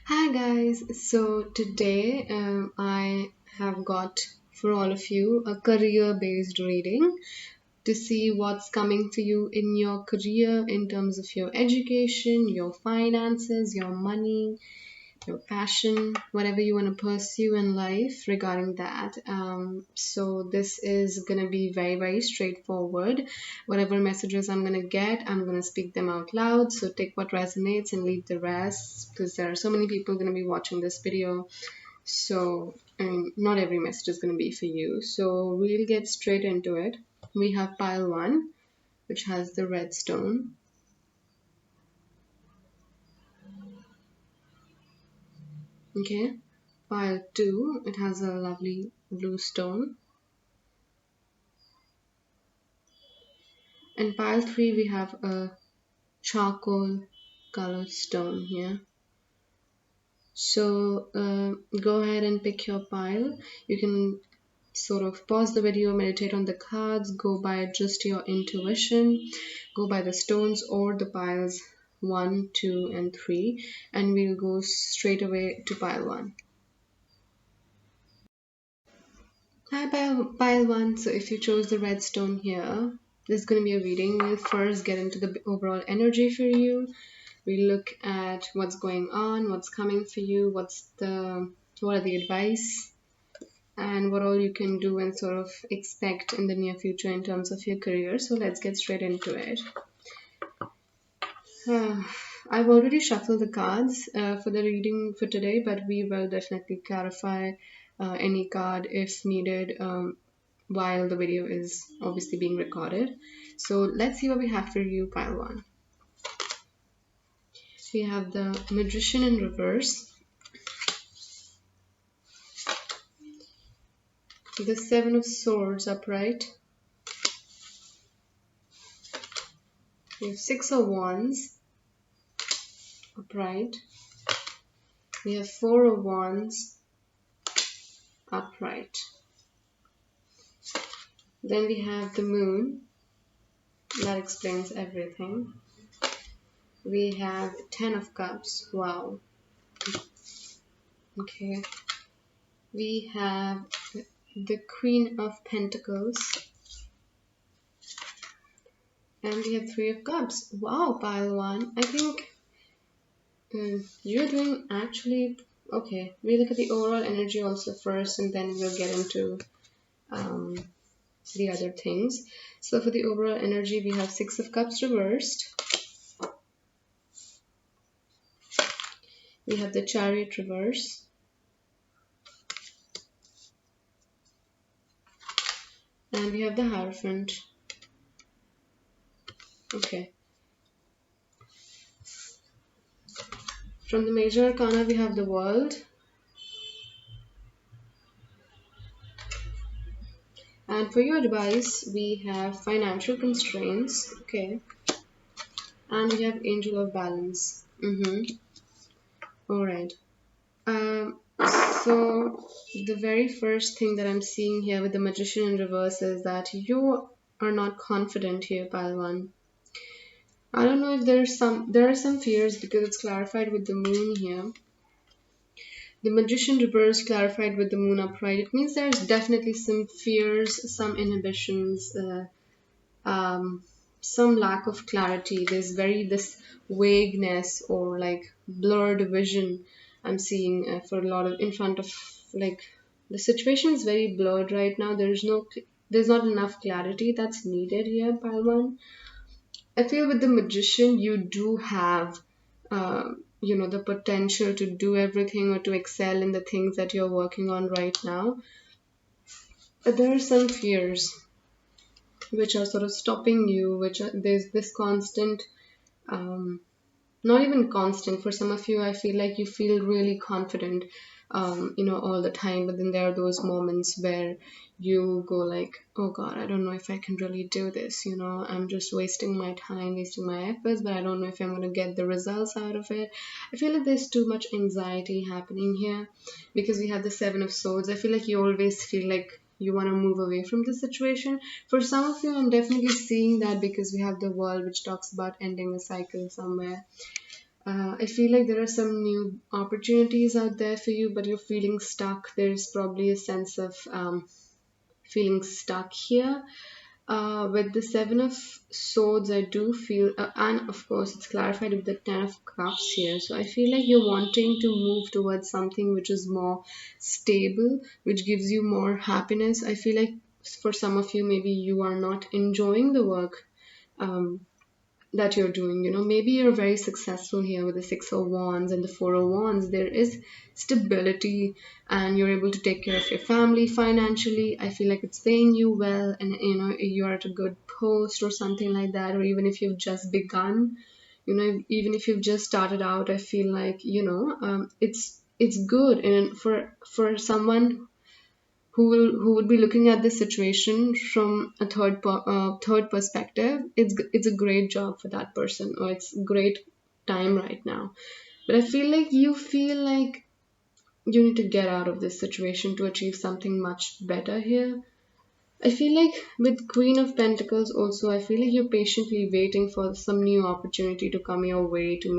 Hi guys, so today I have got for all of you a career based reading to see what's coming for you in your career in terms of your education, your finances, your money, your passion, whatever you want to pursue in life regarding that. So this is gonna be very, very straightforward. Whatever messages I'm gonna get, I'm gonna speak them out loud. So take what resonates and leave the rest, because there are so many people gonna be watching this video. So I mean, not every message is gonna be for you. So we'll get straight into it. We have pile one, which has the red stone. Okay, pile two, it has a lovely blue stone. In pile 3 we have a charcoal colored stone here. So go ahead and pick your pile. You can sort of pause the video, meditate on the cards, go by just your intuition, go by the stones or the piles 1, 2 and 3, and we'll go straight away to pile 1. Hi pile 1, so if you chose the red stone here, this is going to be a reading. We'll first get into the overall energy for you. We look at what's going on, what's coming for you, what are the advice, and what all you can do and sort of expect in the near future in terms of your career. So let's get straight into it. I've already shuffled the cards for the reading for today, but we will definitely clarify any card if needed while the video is obviously being recorded. So let's see what we have for you, pile 1. We have the Magician in reverse, the Seven of Swords upright, we have Six of Wands upright, we have Four of Wands upright, then we have the Moon, that explains everything, we have Ten of Cups, wow, okay, we have the Queen of Pentacles, and we have Three of Cups. Wow, pile 1, I think you're doing actually okay. We look at the overall energy also first, and then we'll get into um, the other things. So for the overall energy, we have Six of Cups reversed. We have the Chariot reverse. And we have the Hierophant. Okay. From the major arcana, we have the World. And for your advice, we have financial constraints. Okay. And we have Angel of Balance. Alright. So the very first thing that I'm seeing here with the Magician in reverse is that you are not confident here, pile 1. I don't know if there are some fears because it's clarified with the Moon here. The Magician reverse clarified with the Moon upright. It means there's definitely some fears, some inhibitions, some lack of clarity. There's this vagueness or like blurred vision I'm seeing for a lot of in front of, like, the situation is very blurred right now. There's not enough clarity that's needed here, pile 1. I feel with the Magician you do have the potential to do everything or to excel in the things that you're working on right now, but there are some fears which are sort of stopping you, there's this constant, not even constant, for some of you I feel like you feel really confident all the time, but then there are those moments where you go like, oh god, I don't know if I can really do this, I'm just wasting my time, wasting my efforts, but I don't know if I'm going to get the results out of it. I feel like there's too much anxiety happening here because we have the Seven of Swords. I feel like you always feel like you want to move away from the situation. For some of you, I'm definitely seeing that because we have the World, which talks about ending a cycle somewhere. I feel like there are some new opportunities out there for you, but you're feeling stuck. There's probably a sense of feeling stuck here. With the Seven of Swords, I do feel, and of course, it's clarified with the Ten of Cups here. So I feel like you're wanting to move towards something which is more stable, which gives you more happiness. I feel like for some of you, maybe you are not enjoying the work. That you're doing. Maybe you're very successful here with the Six of Wands and the Four of Wands. There is stability, and you're able to take care of your family financially. I feel like it's paying you well, and you're at a good post or something like that. Or even if you've just begun, even if you've just started out, I feel like it's good. And for someone who would be looking at this situation from a third perspective, it's a great job for that person, or it's great time right now. But I feel like you need to get out of this situation to achieve something much better here. I feel like with Queen of Pentacles also, I feel like you're patiently waiting for some new opportunity to come your way, to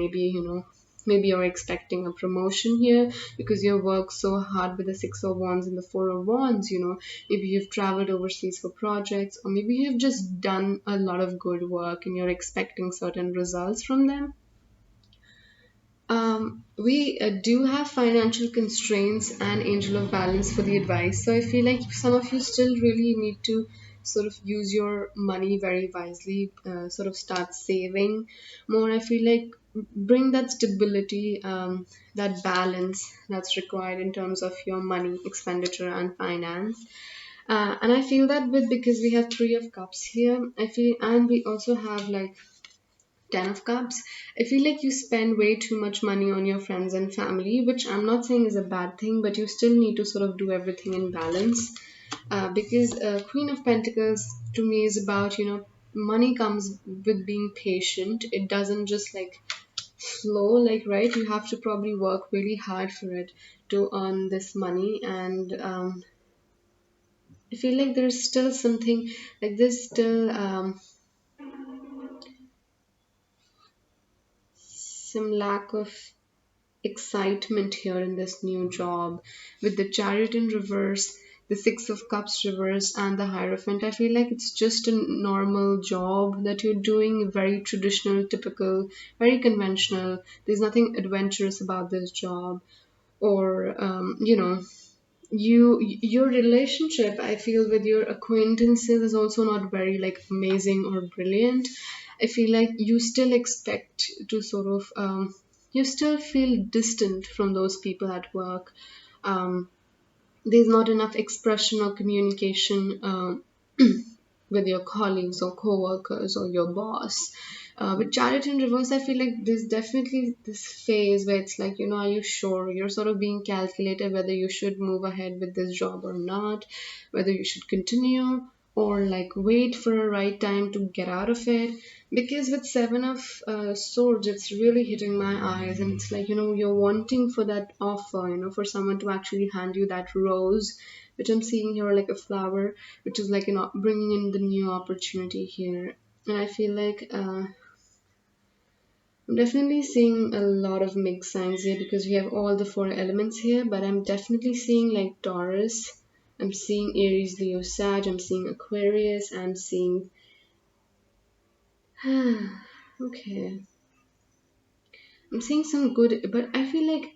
maybe you're expecting a promotion here because you worked so hard with the Six of Wands and the Four of Wands. Maybe you've traveled overseas for projects, or maybe you've just done a lot of good work and you're expecting certain results from them. We do have financial constraints and angel of balance for the advice. So I feel like some of you still really need to sort of use your money very wisely, sort of start saving more. I feel like bring that stability, that balance that's required in terms of your money expenditure and finance. And I feel that with because we have Three of Cups here, I feel, and we also have like Ten of Cups. I feel like you spend way too much money on your friends and family, which I'm not saying is a bad thing, but you still need to sort of do everything in balance. Because Queen of Pentacles to me is about, money comes with being patient. It doesn't just like flow, like, right? You have to probably work really hard for it to earn this money. And I feel like there's still something like there's still some lack of excitement here in this new job with the Chariot in reverse, the Six of Cups reverse, and the Hierophant. I feel like it's just a normal job that you're doing, very traditional, typical, very conventional. There's nothing adventurous about this job, or your relationship, I feel, with your acquaintances is also not very like amazing or brilliant. I feel like you still expect to sort of you still feel distant from those people at work. There's not enough expression or communication with your colleagues or co-workers or your boss. With Chariot in reverse, I feel like there's definitely this phase where it's like, are you sure? You're sort of being calculated whether you should move ahead with this job or not, whether you should continue or like wait for a right time to get out of it. Because with Seven of Swords, it's really hitting my eyes, and it's like, you're wanting for that offer, for someone to actually hand you that rose, which I'm seeing here like a flower, which is like bringing in the new opportunity here. And I feel like I'm definitely seeing a lot of mixed signs here because we have all the four elements here, but I'm definitely seeing like Taurus, I'm seeing Aries, Leo, Sag, I'm seeing Aquarius, I'm seeing okay, I'm seeing some good, but I feel like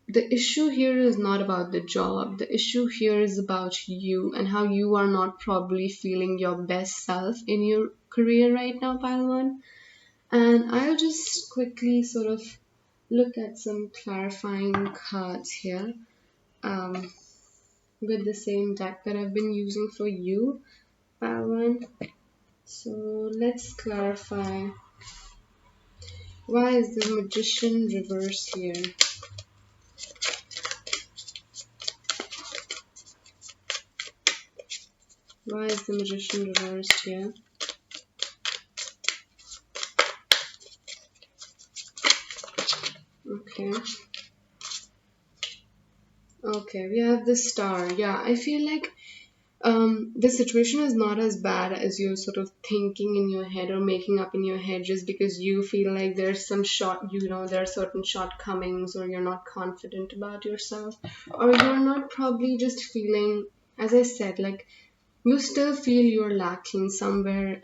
the issue here is not about the job. The issue here is about you and how you are not probably feeling your best self in your career right now, pile one. And I'll just quickly sort of look at some clarifying cards here um, with the same deck that I've been using for you, pile one. So let's clarify, why is the Magician reverse here? Why is the Magician reversed here? Okay. Okay, we have the Star. Yeah, I feel like the situation is not as bad as you're sort of thinking in your head or making up in your head just because you feel like there's some short, there are certain shortcomings, or you're not confident about yourself, or you're not probably just feeling, as I said, like you still feel you're lacking somewhere,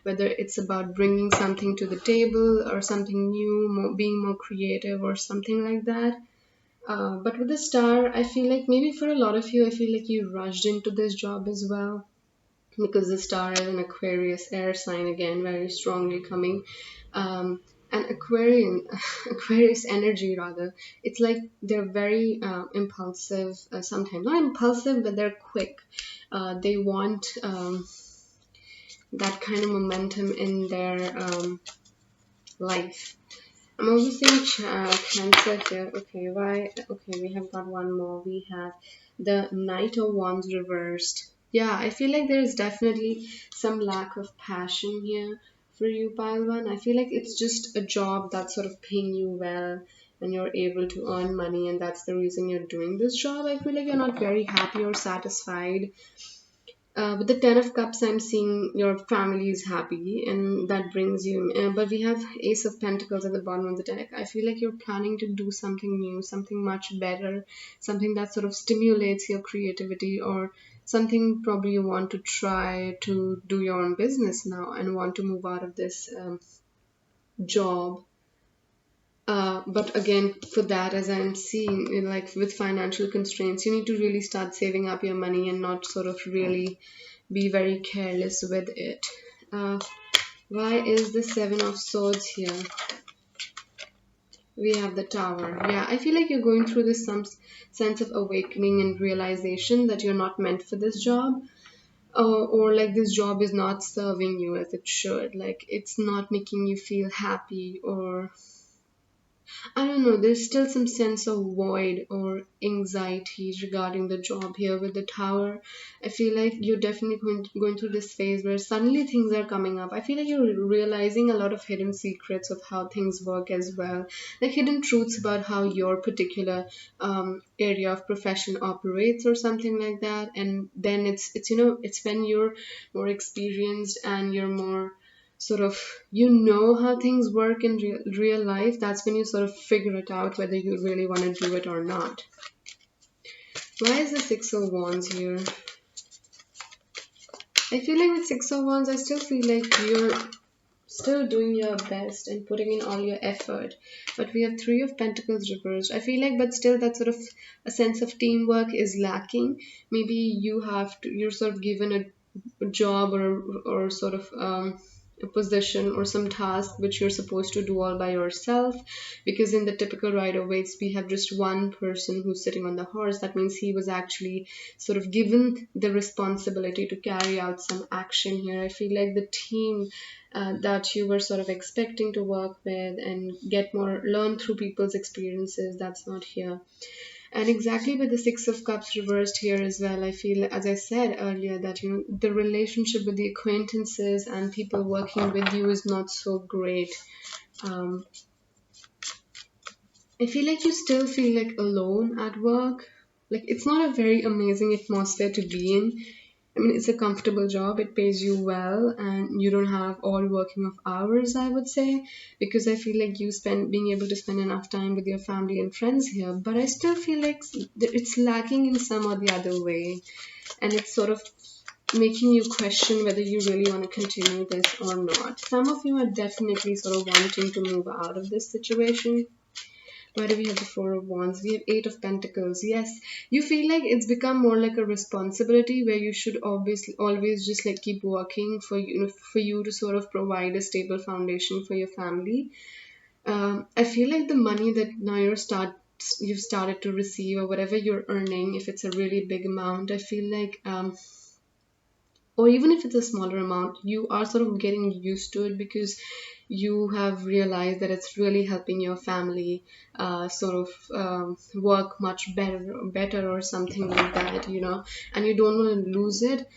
whether it's about bringing something to the table or something new, being more creative or something like that. But with the star, I feel like maybe for a lot of you, I feel like you rushed into this job as well, because the star is an Aquarius air sign again, very strongly coming. And Aquarian, Aquarius energy rather, it's like they're very impulsive, sometimes not impulsive, but they're quick. They want that kind of momentum in their life. I'm also seeing Cancer here. Okay, why? Okay, we have got one more. We have the Knight of Wands reversed. Yeah, I feel like there is definitely some lack of passion here for you, Pile One. I feel like it's just a job that's sort of paying you well and you're able to earn money, and that's the reason you're doing this job. I feel like you're not very happy or satisfied with the Ten of Cups, I'm seeing your family is happy, and that brings you. But we have Ace of Pentacles at the bottom of the deck. I feel like you're planning to do something new, something much better, something that sort of stimulates your creativity, or something probably you want to try to do your own business now and want to move out of this job. But again, for that, as I'm seeing, like with financial constraints, you need to really start saving up your money and not sort of really be very careless with it. Uh, why is the Seven of Swords here? We have the Tower. Yeah, I feel like you're going through this some sense of awakening and realization that you're not meant for this job. Or like this job is not serving you as it should. Like it's not making you feel happy, or I don't know, there's still some sense of void or anxiety regarding the job here with the tower. I feel like you're definitely going through this phase where suddenly things are coming up. I feel like you're realizing a lot of hidden secrets of how things work as well, like hidden truths about how your particular area of profession operates or something like that. And then it's when you're more experienced and you're more sort of how things work in real life, that's when you sort of figure it out whether you really want to do it or not. Why is the Six of Wands here? I feel like with Six of Wands, I still feel like you're still doing your best and putting in all your effort, but we have Three of Pentacles reversed. I feel like, but still that sort of a sense of teamwork is lacking. Maybe you're sort of given a job, or sort of a position or some task which you're supposed to do all by yourself, because in the typical Rider Waite we have just one person who's sitting on the horse. That means he was actually sort of given the responsibility to carry out some action here. I feel like the team that you were sort of expecting to work with and get more learn through people's experiences, that's not here. And exactly with the Six of Cups reversed here as well, I feel, as I said earlier, that the relationship with the acquaintances and people working with you is not so great. um, I feel like you still feel like alone at work. Like it's not a very amazing atmosphere to be in. I mean, it's a comfortable job, it pays you well, and you don't have all working of hours, I would say, because I feel like being able to spend enough time with your family and friends here. But I still feel like it's lacking in some or the other way, and it's sort of making you question whether you really want to continue this or not. Some of you are definitely sort of wanting to move out of this situation. Why do we have the Four of Wands? We have Eight of Pentacles. Yes, you feel like it's become more like a responsibility where you should obviously always just like keep working for you to sort of provide a stable foundation for your family. I feel like the money that now you've started to receive, or whatever you're earning, if it's a really big amount, I feel like or even if it's a smaller amount, you are sort of getting used to it because you have realized that it's really helping your family sort of work much better or something like that, and you don't want to lose it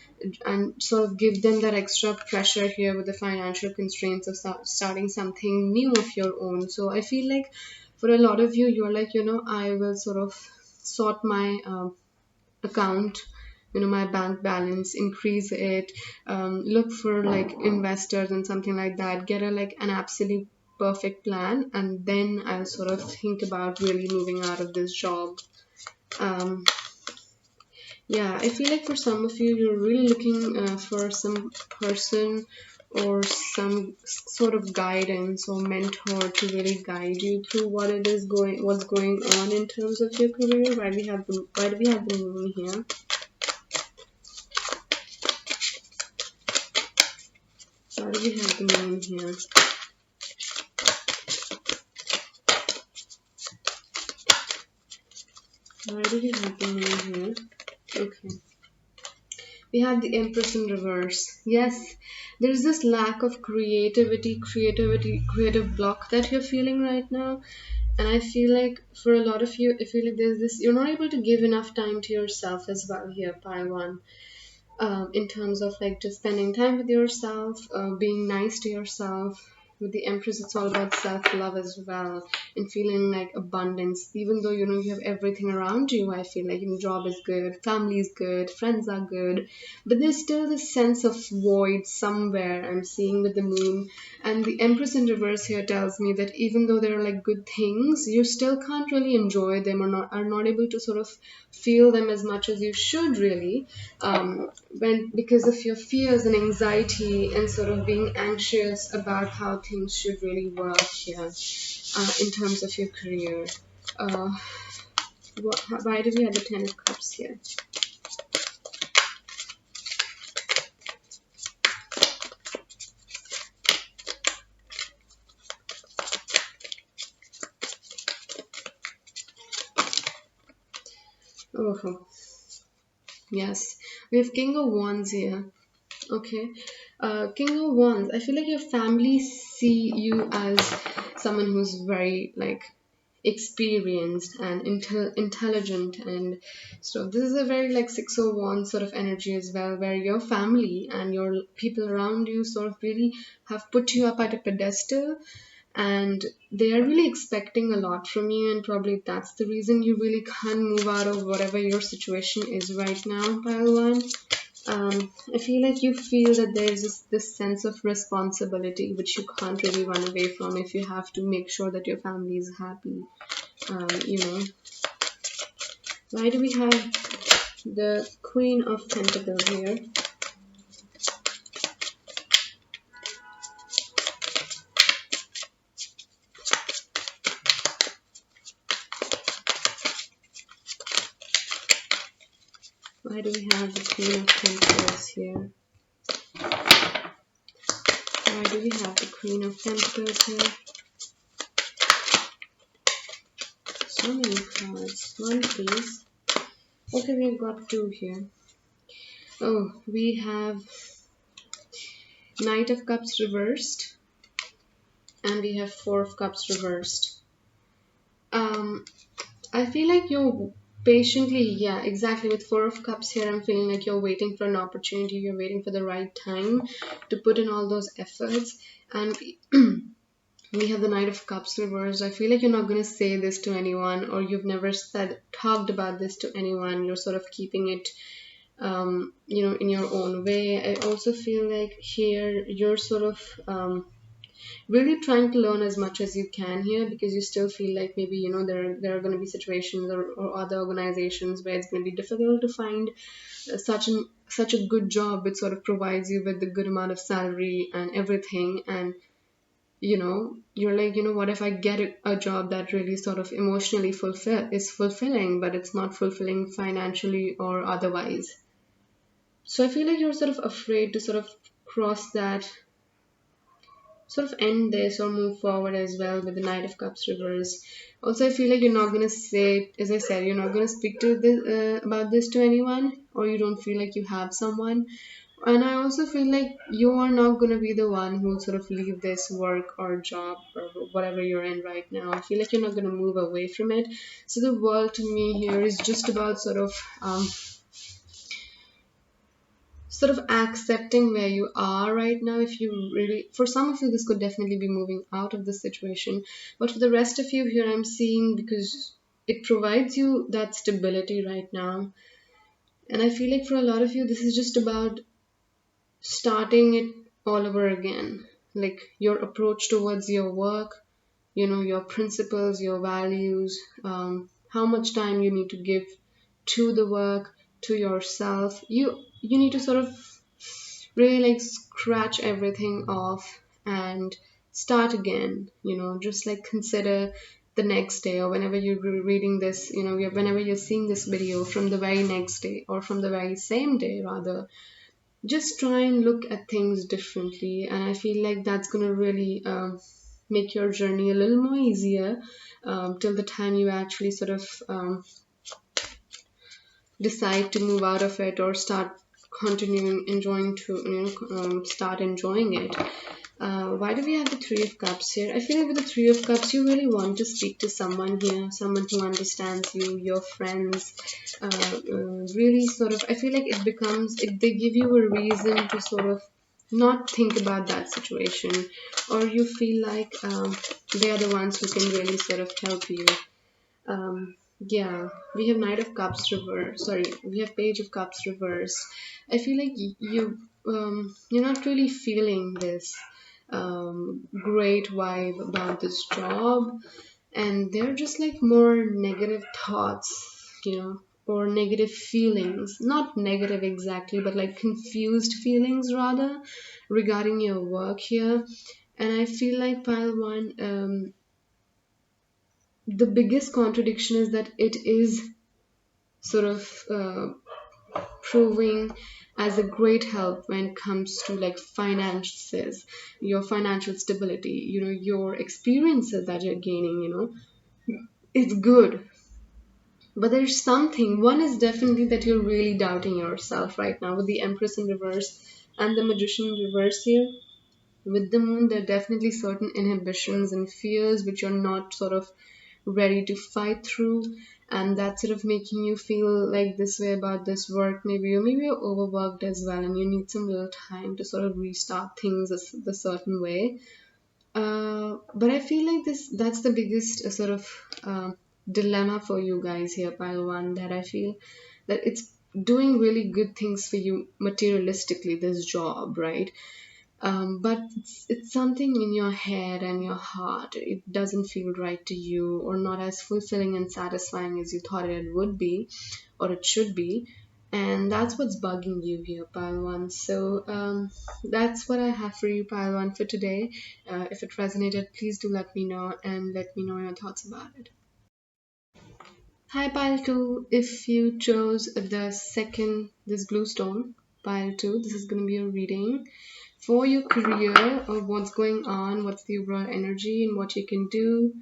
and sort of give them that extra pressure here with the financial constraints of starting something new of your own. So I feel like for a lot of you, you're like, I will sort of sort my account my bank balance, increase it, look for like investors and something like that, get a like an absolute perfect plan, and then I'll sort of think about really moving out of this job. um, yeah, I feel like for some of you, you're really looking for some person or some sort of guidance or mentor to really guide you through what's going on in terms of your career. Why do we have the moon here? Why do we have the moon here? Why do we have the moon here? Okay. We have the Empress in reverse. Yes, there's this lack of creative block that you're feeling right now. And I feel like for a lot of you, I feel like there's this, you're not able to give enough time to yourself as well here, pile one, in terms of like just spending time with yourself, being nice to yourself. With the Empress, it's all about self-love as well, and feeling like abundance. Even though you have everything around you, I feel like job is good, family is good, friends are good, but there's still this sense of void somewhere. I'm seeing with the moon, and the Empress in reverse here tells me that even though there are like good things, you still can't really enjoy them, or not able to sort of feel them as much as you should really, when because of your fears and anxiety and sort of being anxious about how things should really work here, in terms of your career. Uh, why do we have the Ten of Cups here? Oh, yes, we have King of Wands here. Okay. King of Wands, I feel like your family see you as someone who's very like experienced and intelligent, and so this is a very like Six of Wands sort of energy as well, where your family and your people around you sort of really have put you up at a pedestal, and they are really expecting a lot from you, and probably that's the reason you really can't move out of whatever your situation is right now, pile one. I feel like you feel that there's this sense of responsibility which you can't really run away from if you have to make sure that your family is happy. Um, you know, why do we have the Queen of Pentacles here? Why do we have the Queen of Pentacles here? Why do we have the Queen of Pentacles here? So many cards. One, please. Okay, we've got two here. Oh, we have Knight of Cups reversed, and we have Four of Cups reversed. Um, I feel like you're patiently, yeah, exactly. With Four of Cups here, I'm feeling like you're waiting for an opportunity, you're waiting for the right time to put in all those efforts. And we have the Knight of Cups reversed. I feel like you're not going to say this to anyone, or you've never talked about this to anyone. You're sort of keeping it, in your own way. I also feel like here you're sort of, really trying to learn as much as you can here, because you still feel like maybe there are going to be situations, or other organizations where it's going to be difficult to find such a good job which sort of provides you with the good amount of salary and everything. And you're like, what if I get a job that really sort of emotionally fulfilling, but it's not fulfilling financially or otherwise. So I feel like you're sort of afraid to sort of cross that, sort of end this or move forward as well with the Knight of Cups reverse. Also, I feel like you're not going to say, as I said, you're not going to speak to this, about this to anyone, or you don't feel like you have someone. And I also feel like you are not going to be the one who will sort of leave this work or job or whatever you're in right now. I feel like you're not going to move away from it. So the world to me here is just about sort of accepting where you are right now. If you really, for some of you, this could definitely be moving out of this situation, but for the rest of you here, I'm seeing, because it provides you that stability right now, And I feel like for a lot of you, this is just about starting it all over again. Like your approach towards your work, your principles, your values, how much time you need to give to the work, to yourself. You need to sort of really like scratch everything off and start again. Just like consider the next day, or whenever you're reading this, whenever you're seeing this video, from the very next day or from the very same day rather, just try and look at things differently. And I feel like that's going to really make your journey a little more easier, till the time you actually sort of decide to move out of it or start continuing enjoying to start enjoying it. Why do we have the Three of Cups here? I feel like with the Three of Cups, you really want to speak to someone here, someone who understands you, your friends. Really sort of, I feel like they give you a reason to sort of not think about that situation, or you feel like they are the ones who can really sort of help you. Yeah, we have Knight of Cups reverse. Sorry, we have Page of Cups reversed. I feel like you're not really feeling this great vibe about this job, and they're just like more negative thoughts, or negative feelings. Not negative exactly, but like confused feelings rather regarding your work here. And I feel like pile one, the biggest contradiction is that it is sort of proving as a great help when it comes to like finances, your financial stability, your experiences that you're gaining, it's good. But there's something, one is definitely that you're really doubting yourself right now with the Empress in reverse and the Magician in reverse here. With the moon, there are definitely certain inhibitions and fears which you're not sort of ready to fight through, and that's sort of making you feel like this way about this work. Maybe you're overworked as well, and you need some little time to sort of restart things the certain way. But I feel like that's the biggest sort of dilemma for you guys here, pile one, that I feel that it's doing really good things for you materialistically, this job, right? But it's something in your head and your heart. It doesn't feel right to you, or not as fulfilling and satisfying as you thought it would be, or it should be. And that's what's bugging you here, Pile One. So that's what I have for you, Pile One, for today. If it resonated, please do let me know, and let me know your thoughts about it. Hi, Pile 2. If you chose the second, this blue stone, Pile 2, this is going to be a reading for your career, or what's going on, what's the overall energy, and what you can do.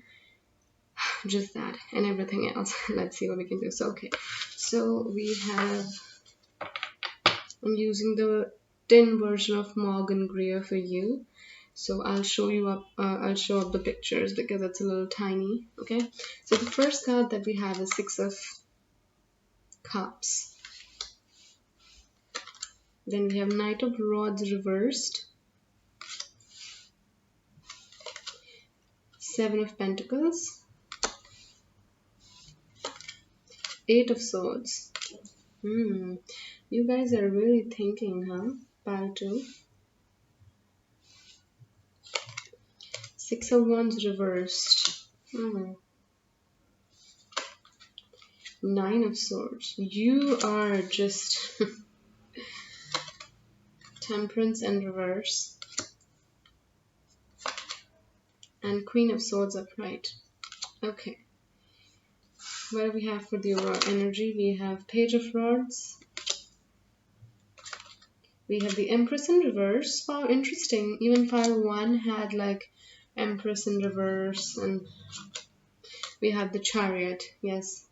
Just that and everything else. Let's see what we can do. So, okay. So, I'm using the tin version of Morgan Greer for you. So I'll show up the pictures because it's a little tiny. Okay. So the first card that we have is Six of Cups. Then we have Knight of Rods reversed, Seven of Pentacles, Eight of Swords. You guys are really thinking, huh? Pile 2. Six of Wands reversed. Nine of Swords. You are just Temperance in reverse. And Queen of Swords upright. Okay. What do we have for the overall energy? We have Page of Rods. We have the Empress in reverse. Wow, interesting. Even pile 1 had like Empress in reverse, and we have the Chariot. Yes,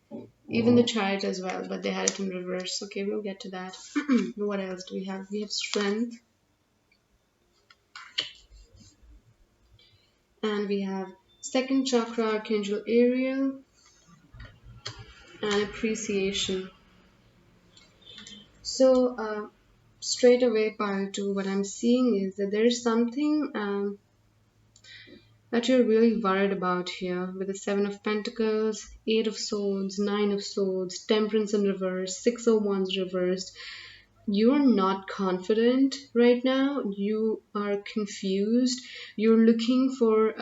even the Chariot as well, but they had it in reverse. Okay, we'll get to that. What else do we have? We have Strength. And we have second chakra, Archangel Ariel, and Appreciation. So straight away, pile 2, what I'm seeing is that there's something that you're really worried about here with the Seven of Pentacles, Eight of Swords, Nine of Swords, Temperance in reverse, Six of Wands reversed. You're not confident right now. You are confused. You're looking for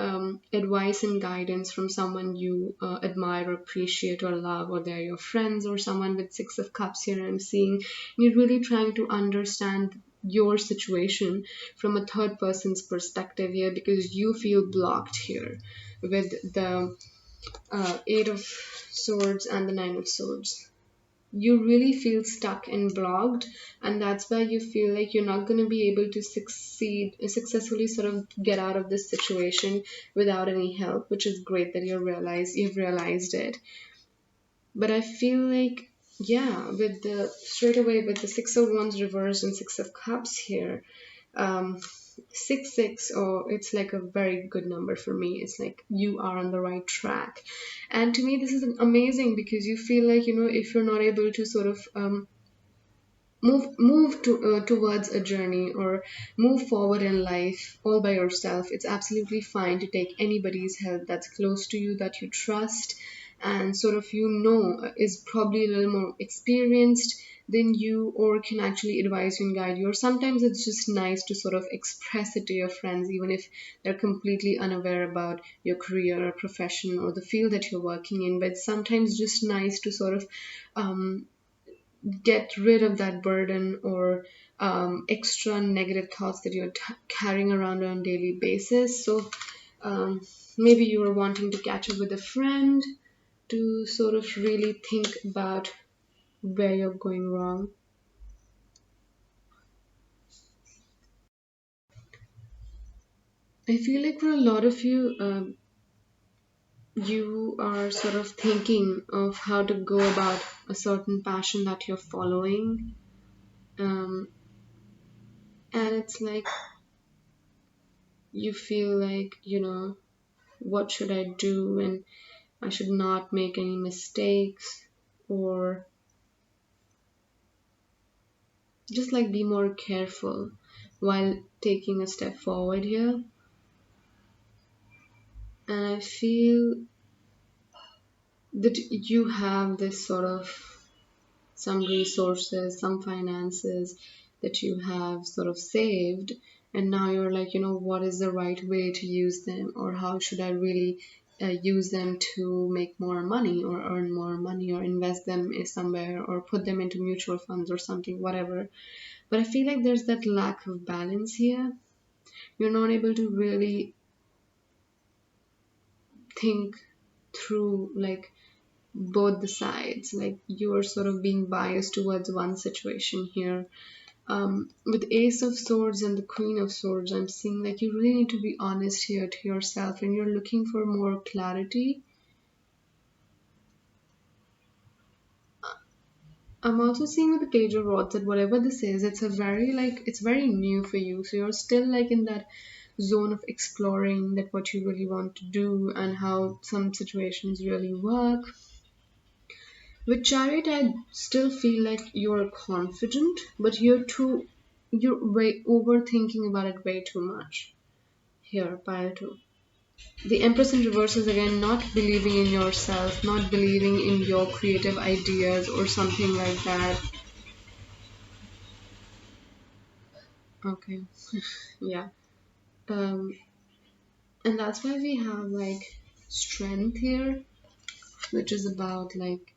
advice and guidance from someone you admire or appreciate or love, or they're your friends, or someone with Six of Cups here I'm seeing. You're really trying to understand your situation from a third person's perspective here, because you feel blocked here with the Eight of Swords and the Nine of Swords. You really feel stuck and blocked, and that's why you feel like you're not going to be able to successfully sort of get out of this situation without any help, which is great that you've realized it. But I feel like, yeah, with the straight away with the Six of Wands reversed and Six of Cups here, um 6 6, or it's like a very good number for me. It's like you are on the right track, and to me this is amazing, because you feel like, if you're not able to sort of towards a journey or move forward in life all by yourself, it's absolutely fine to take anybody's help that's close to you, that you trust, and sort of is probably a little more experienced than you, or can actually advise you and guide you. Or sometimes it's just nice to sort of express it to your friends, even if they're completely unaware about your career or profession or the field that you're working in. But sometimes just nice to sort of um, get rid of that burden or extra negative thoughts that you're carrying around on a daily basis. So um, maybe you are wanting to catch up with a friend to sort of really think about where you're going wrong. I feel like for a lot of you, you are sort of thinking of how to go about a certain passion that you're following. Um, and it's like you feel like, what should I do, and I should not make any mistakes, or just like be more careful while taking a step forward here. And I feel that you have this sort of some resources, some finances that you have sort of saved, and now you're like, what is the right way to use them, or how should I really use them to make more money or earn more money, or invest them somewhere, or put them into mutual funds or something, whatever. But I feel like there's that lack of balance here. You're not able to really think through like both the sides. Like you're sort of being biased towards one situation here. With Ace of Swords and the Queen of Swords, I'm seeing like you really need to be honest here to yourself, and you're looking for more clarity. I'm also seeing with the Page of Rods that whatever this is, it's very new for you. So you're still like in that zone of exploring that what you really want to do and how some situations really work. With Chariot, I still feel like you're confident, but you're way overthinking about it way too much here, pile two. The Empress in reverse is again not believing in yourself, not believing in your creative ideas or something like that. Okay, yeah. Um, and that's why we have like strength here, which is about like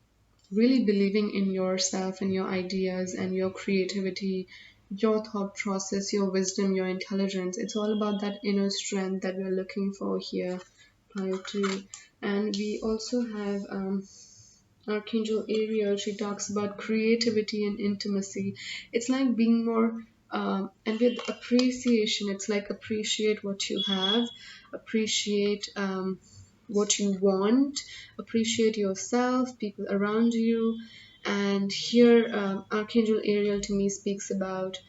really believing in yourself and your ideas and your creativity, your thought process, your wisdom, your intelligence. It's all about that inner strength that we're looking for here, pile two. And we also have Archangel Ariel. She talks about creativity and intimacy. It's like being more, and with appreciation, it's like appreciate what you have, appreciate what you want, appreciate yourself, people around you. And here, Archangel Ariel to me speaks about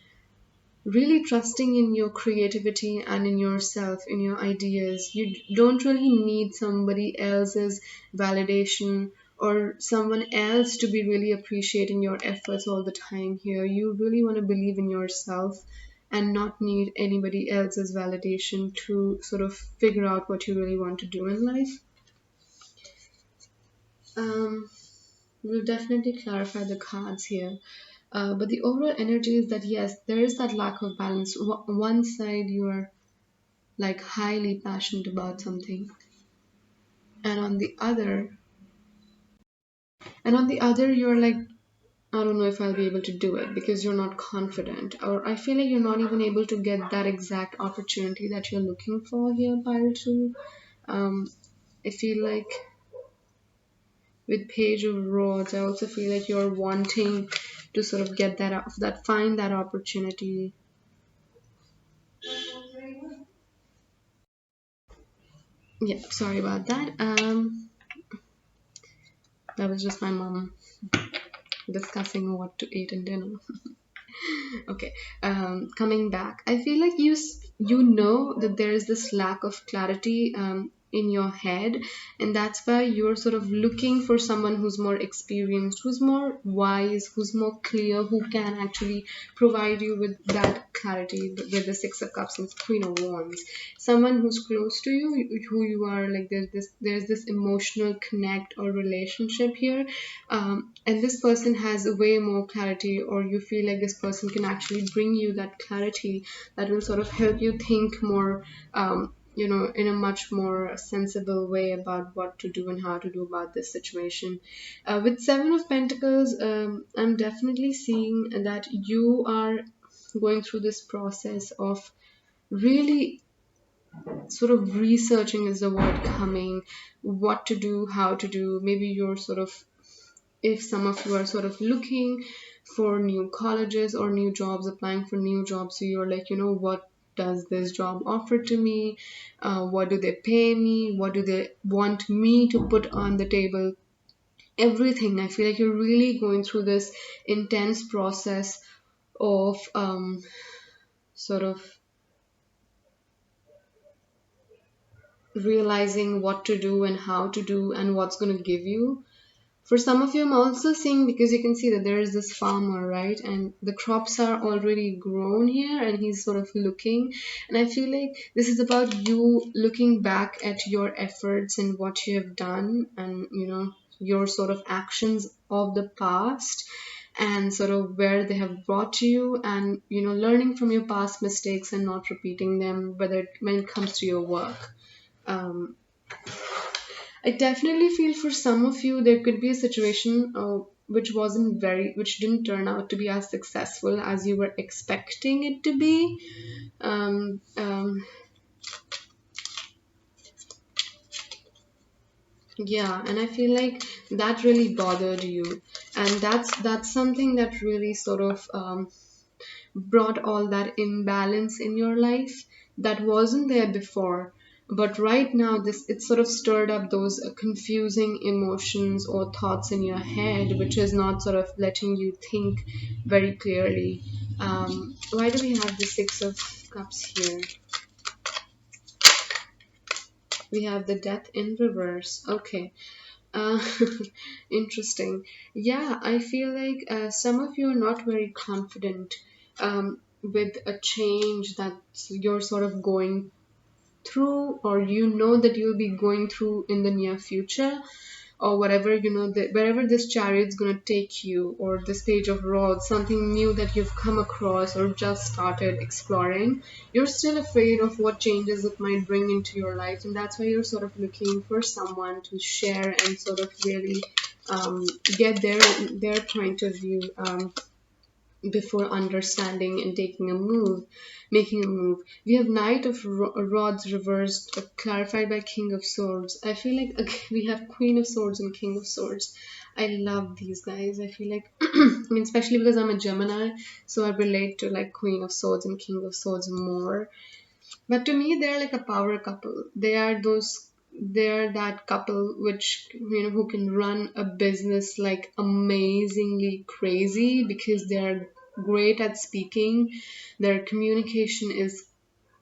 really trusting in your creativity and in yourself, in your ideas. You don't really need somebody else's validation or someone else to be really appreciating your efforts all the time here. You really want to believe in yourself and not need anybody else's validation to sort of figure out what you really want to do in life. Um, we'll definitely clarify the cards here. But the overall energy is that yes, there is that lack of balance. One side you are like highly passionate about something, and on the other you're like, I don't know if I'll be able to do it because you're not confident, or I feel like you're not even able to get that exact opportunity that you're looking for here, Pile 2. Um, I feel like with Page of Rods, I also feel like you're wanting to sort of get find that opportunity. Yeah, sorry about that. That was just my mom discussing what to eat in dinner. Okay, coming back, I feel like you know that there is this lack of clarity in your head, and that's why you're sort of looking for someone who's more experienced, who's more wise, who's more clear, who can actually provide you with that clarity with the Six of Cups and Queen of Wands. Someone who's close to you, who you are like, there's this emotional connect or relationship here, and this person has a way more clarity, or you feel like this person can actually bring you that clarity that will sort of help you think more, in a much more sensible way about what to do and how to do about this situation. With Seven of Pentacles, I'm definitely seeing that you are going through this process of really sort of researching, is the word coming, what to do, how to do. Maybe you're sort of, if some of you are sort of looking for new colleges or new jobs, applying for new jobs, so you're like, what does this job offer to me? What do they pay me? What do they want me to put on the table? Everything. I feel like you're really going through this intense process of sort of realizing what to do and how to do and what's going to give you. For some of you, I'm also seeing, because you can see that there is this farmer, right? And the crops are already grown here, and he's sort of looking. And I feel like this is about you looking back at your efforts and what you have done, and, your sort of actions of the past, and sort of where they have brought you, and, learning from your past mistakes and not repeating them, when it comes to your work. Um, I definitely feel for some of you there could be a situation which didn't turn out to be as successful as you were expecting it to be. Um, um, yeah, and I feel like that really bothered you, and that's something that really sort of brought all that imbalance in your life that wasn't there before. But right now, this it sort of stirred up those confusing emotions or thoughts in your head, which is not sort of letting you think very clearly. Why do we have the Six of Cups here? We have the Death in reverse. Okay. Uh, interesting. Yeah, I feel like some of you are not very confident with a change that you're sort of going through, or that you'll be going through in the near future, or whatever, wherever this chariot's going to take you, or this Page of Rods, something new that you've come across or just started exploring, you're still afraid of what changes it might bring into your life, and that's why you're sort of looking for someone to share and sort of really get their point of view, before understanding and making a move. We have Knight of Rods reversed, clarified by King of Swords. I feel like we have Queen of Swords and King of Swords. I love these guys. I feel like, I mean, especially because I'm a Gemini, so I relate to like Queen of Swords and King of Swords more. But to me, they're like a power couple. They're that couple which, who can run a business like amazingly crazy because they're great at speaking. Their communication is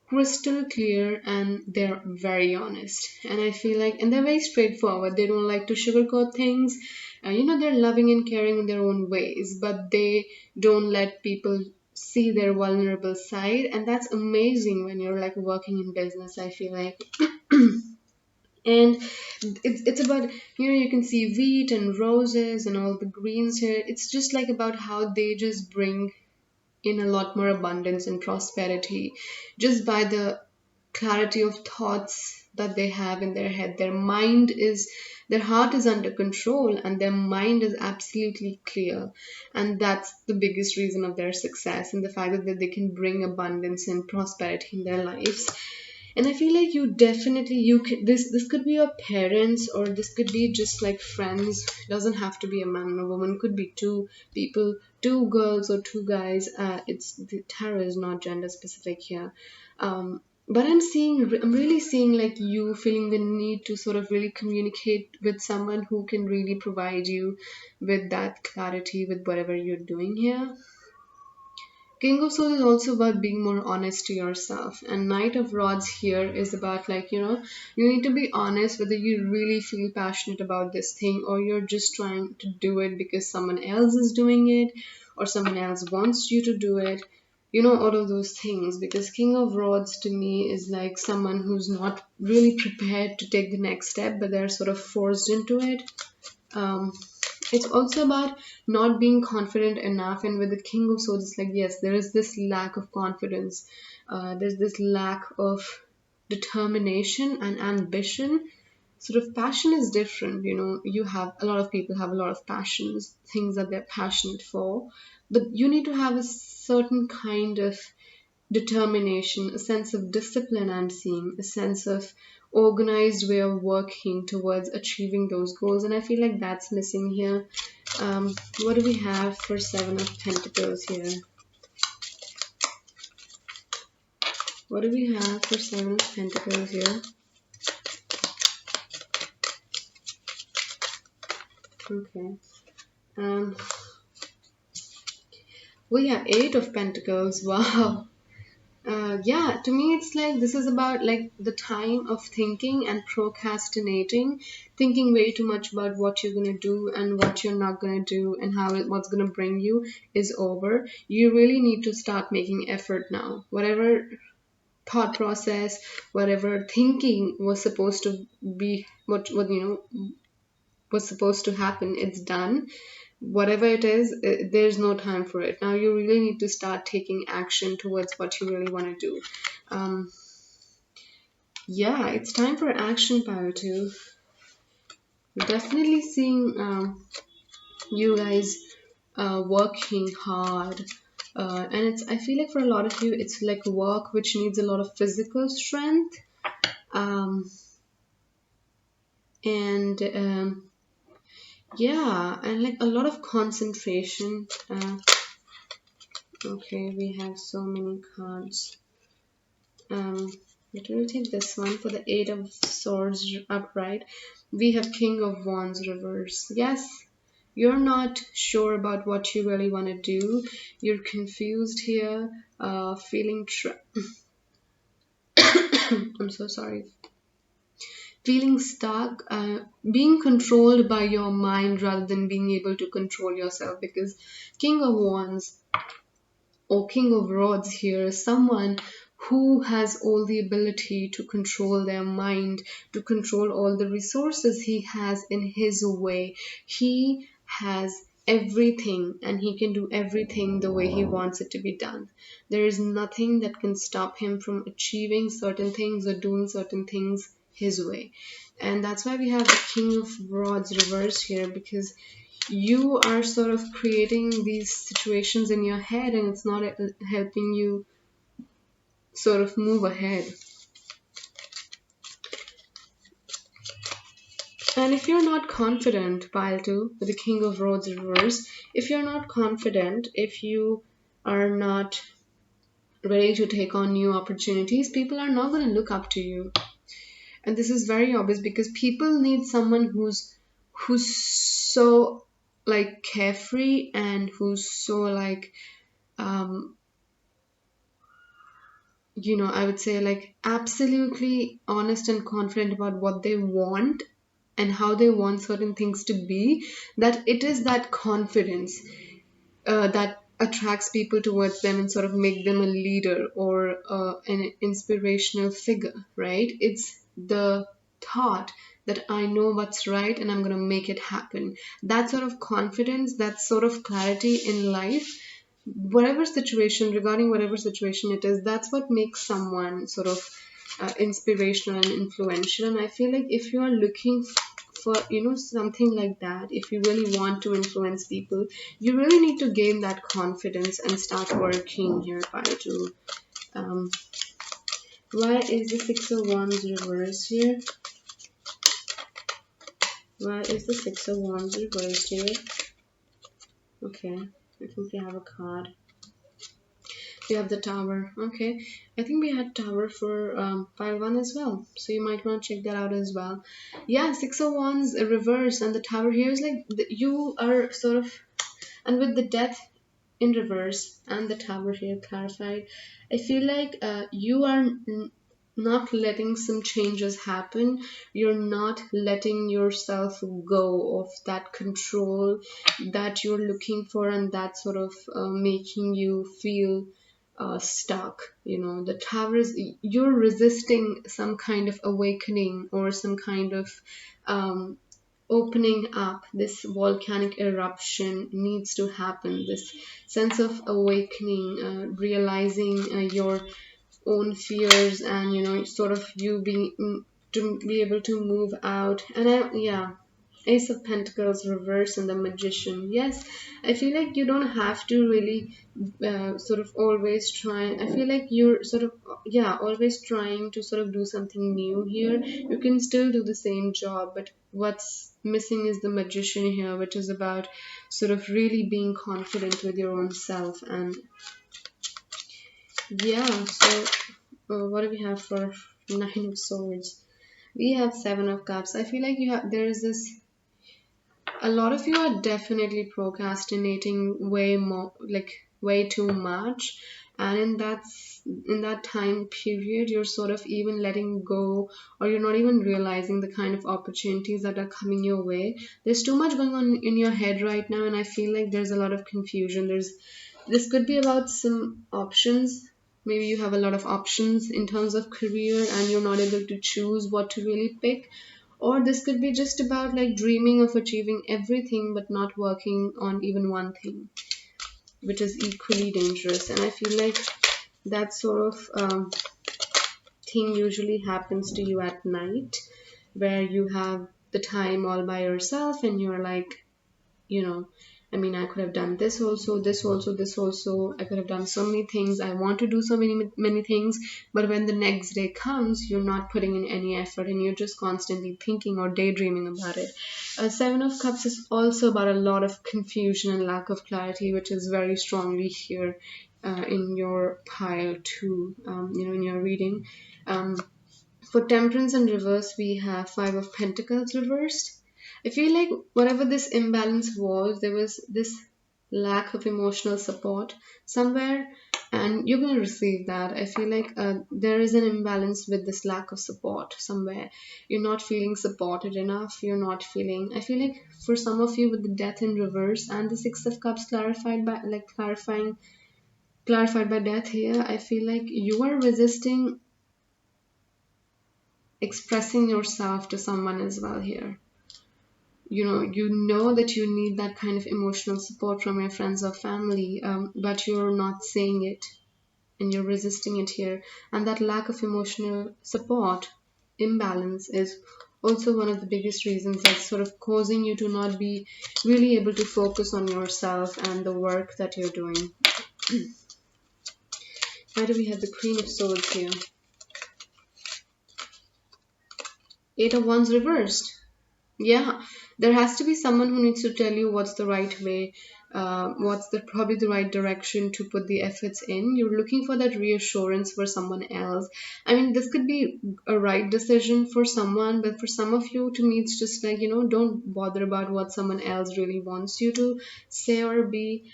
crystal clear, and they're very honest. And I feel like, and they're very straightforward. They don't like to sugarcoat things. They're loving and caring in their own ways, but they don't let people see their vulnerable side, and that's amazing when you're like working in business, I feel like. And it's about, you can see wheat and roses and all the greens here. It's just like about how they just bring in a lot more abundance and prosperity just by the clarity of thoughts that they have in their head. Their heart is under control and their mind is absolutely clear. And that's the biggest reason of their success, and the fact that they can bring abundance and prosperity in their lives. And I feel like you definitely, you can, this could be your parents, or this could be just like friends. It doesn't have to be a man and a woman. It could be two people, two girls or two guys. It's the tarot is not gender specific here. But I'm really seeing like you feeling the need to sort of really communicate with someone who can really provide you with that clarity with whatever you're doing here. King of Swords is also about being more honest to yourself, and Knight of Rods here is about like, you need to be honest whether you really feel passionate about this thing, or you're just trying to do it because someone else is doing it, or someone else wants you to do it. All of those things, because King of Rods to me is like someone who's not really prepared to take the next step, but they're sort of forced into it. um, it's also about not being confident enough, and with the King of Swords it's like, yes, there is this lack of confidence, there's this lack of determination and ambition. Sort of passion is different. You have a lot of people have a lot of passions, things that they're passionate for, but you need to have a certain kind of determination, a sense of discipline. I'm seeing a sense of organized way of working towards achieving those goals, and I feel like that's missing here. What do we have for Seven of Pentacles here? What do we have for Seven of Pentacles here? Okay. Um, we have Eight of Pentacles. Wow. Yeah, to me, it's like this is about like the time of thinking and procrastinating, thinking way too much about what you're gonna do and what you're not gonna do and what's gonna bring you is over. You really need to start making effort now. Whatever thought process, whatever thinking was supposed to be, what was supposed to happen, it's done. Whatever it is, there's no time for it now. You really need to start taking action towards what you really want to do. um, yeah, it's time for action, power too. Definitely seeing you guys working hard, and I feel like for a lot of you it's like work which needs a lot of physical strength, um, and yeah, and like a lot of concentration. Okay, we have so many cards. Let me take this one for the Eight of Swords upright. We have King of Wands reverse. Yes, you're not sure about what you really want to do. You're confused here, feeling I'm so sorry. Feeling stuck, being controlled by your mind rather than being able to control yourself, because King of Wands or King of Rods here is someone who has all the ability to control their mind, to control all the resources he has in his way. He has everything and he can do everything the way he wants it to be done. There is nothing that can stop him from achieving certain things or doing certain things his way. And that's why we have the King of Rods reversed here, because you are sort of creating these situations in your head and it's not helping you sort of move ahead. And if you're not confident, pile 2 with the King of Rods reverse, if you're not confident, if you are not ready to take on new opportunities, people are not going to look up to you. And this is very obvious because people need someone who's so like carefree and who's so like I would say like absolutely honest and confident about what they want and how they want certain things to be, that it is that confidence that attracts people towards them and sort of make them a leader or an inspirational figure, right? It's the thought that I know what's right and I'm going to make it happen. That sort of confidence, that sort of clarity in life, whatever situation, regarding whatever situation it is, that's what makes someone sort of inspirational and influential. And I feel like if you are looking for, something like that, if you really want to influence people, you really need to gain that confidence and start working here by to um, why is the six of wands reversed here? Why is the six of wands reversed here? Okay, I think we have a card. We have the tower. Okay, I think we had tower for pile one as well. So you might want to check that out as well. Yeah, six of wands reverse, and the tower here is like you are sort of, and with the death in reverse and the tower here clarified, I feel like you are not letting some changes happen. You're not letting yourself go of that control that you're looking for, and that sort of making you feel stuck. The tower is, you're resisting some kind of awakening or some kind of um, opening up. This volcanic eruption needs to happen, this sense of awakening, realizing your own fears, and sort of you being to be able to move out. And yeah, ace of pentacles reverse and the magician. Yes, I feel like you don't have to really sort of always try. I feel like you're sort of, yeah, always trying to sort of do something new here. You can still do the same job, but what's missing is the magician here, which is about sort of really being confident with your own self. And yeah, so what do we have for nine of swords? We have seven of cups. I feel like there is this, a lot of you are definitely procrastinating way more, like way too much. And in that time period, you're sort of even letting go, or you're not even realizing the kind of opportunities that are coming your way. There's too much going on in your head right now, and I feel like there's a lot of confusion. This could be about some options. Maybe you have a lot of options in terms of career and you're not able to choose what to really pick. Or this could be just about like dreaming of achieving everything but not working on even one thing, which is equally dangerous. And I feel like that sort of thing usually happens to you at night, where you have the time all by yourself and you're like, you know I mean, I could have done this also, this also, this also. I could have done so many things. I want to do so many things, but when the next day comes, you're not putting in any effort and you're just constantly thinking or daydreaming about it. Seven of cups is also about a lot of confusion and lack of clarity, which is very strongly here in your pile too, in your reading. um, for temperance and reverse, we have five of pentacles reversed. I feel like whatever this imbalance was, there was this lack of emotional support somewhere, and you're going to receive that. I feel like there is an imbalance with this lack of support somewhere. You're not feeling supported enough. You're not feeling. I feel like for some of you, with the death in reverse and the six of cups clarified by death here, I feel like you are resisting expressing yourself to someone as well here. You know that you need that kind of emotional support from your friends or family, but you're not saying it, and you're resisting it here. And that lack of emotional support imbalance is also one of the biggest reasons that's sort of causing you to not be really able to focus on yourself and the work that you're doing. Why do we have the queen of swords here? Eight of wands reversed. Yeah, there has to be someone who needs to tell you what's the right way, what's the probably the right direction to put the efforts in. You're looking for that reassurance for someone else. I mean, this could be a right decision for someone, but for some of you, to me, it's just like, don't bother about what someone else really wants you to say or be.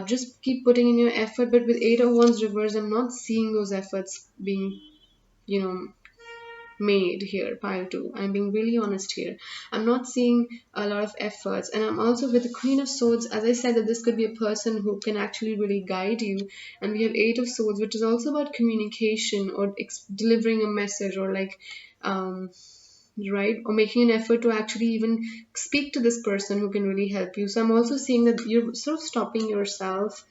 Just keep putting in your effort. But with Eight of Wands reverse, I'm not seeing those efforts being, you know, made here, pile 2. I'm being really honest here. I'm not seeing a lot of efforts. And I'm also with the Queen of Swords, as I said, that this could be a person who can actually really guide you. And we have Eight of Swords, which is also about communication or delivering a message, or like, right, or making an effort to actually even speak to this person who can really help you. So I'm also seeing that you're sort of stopping yourself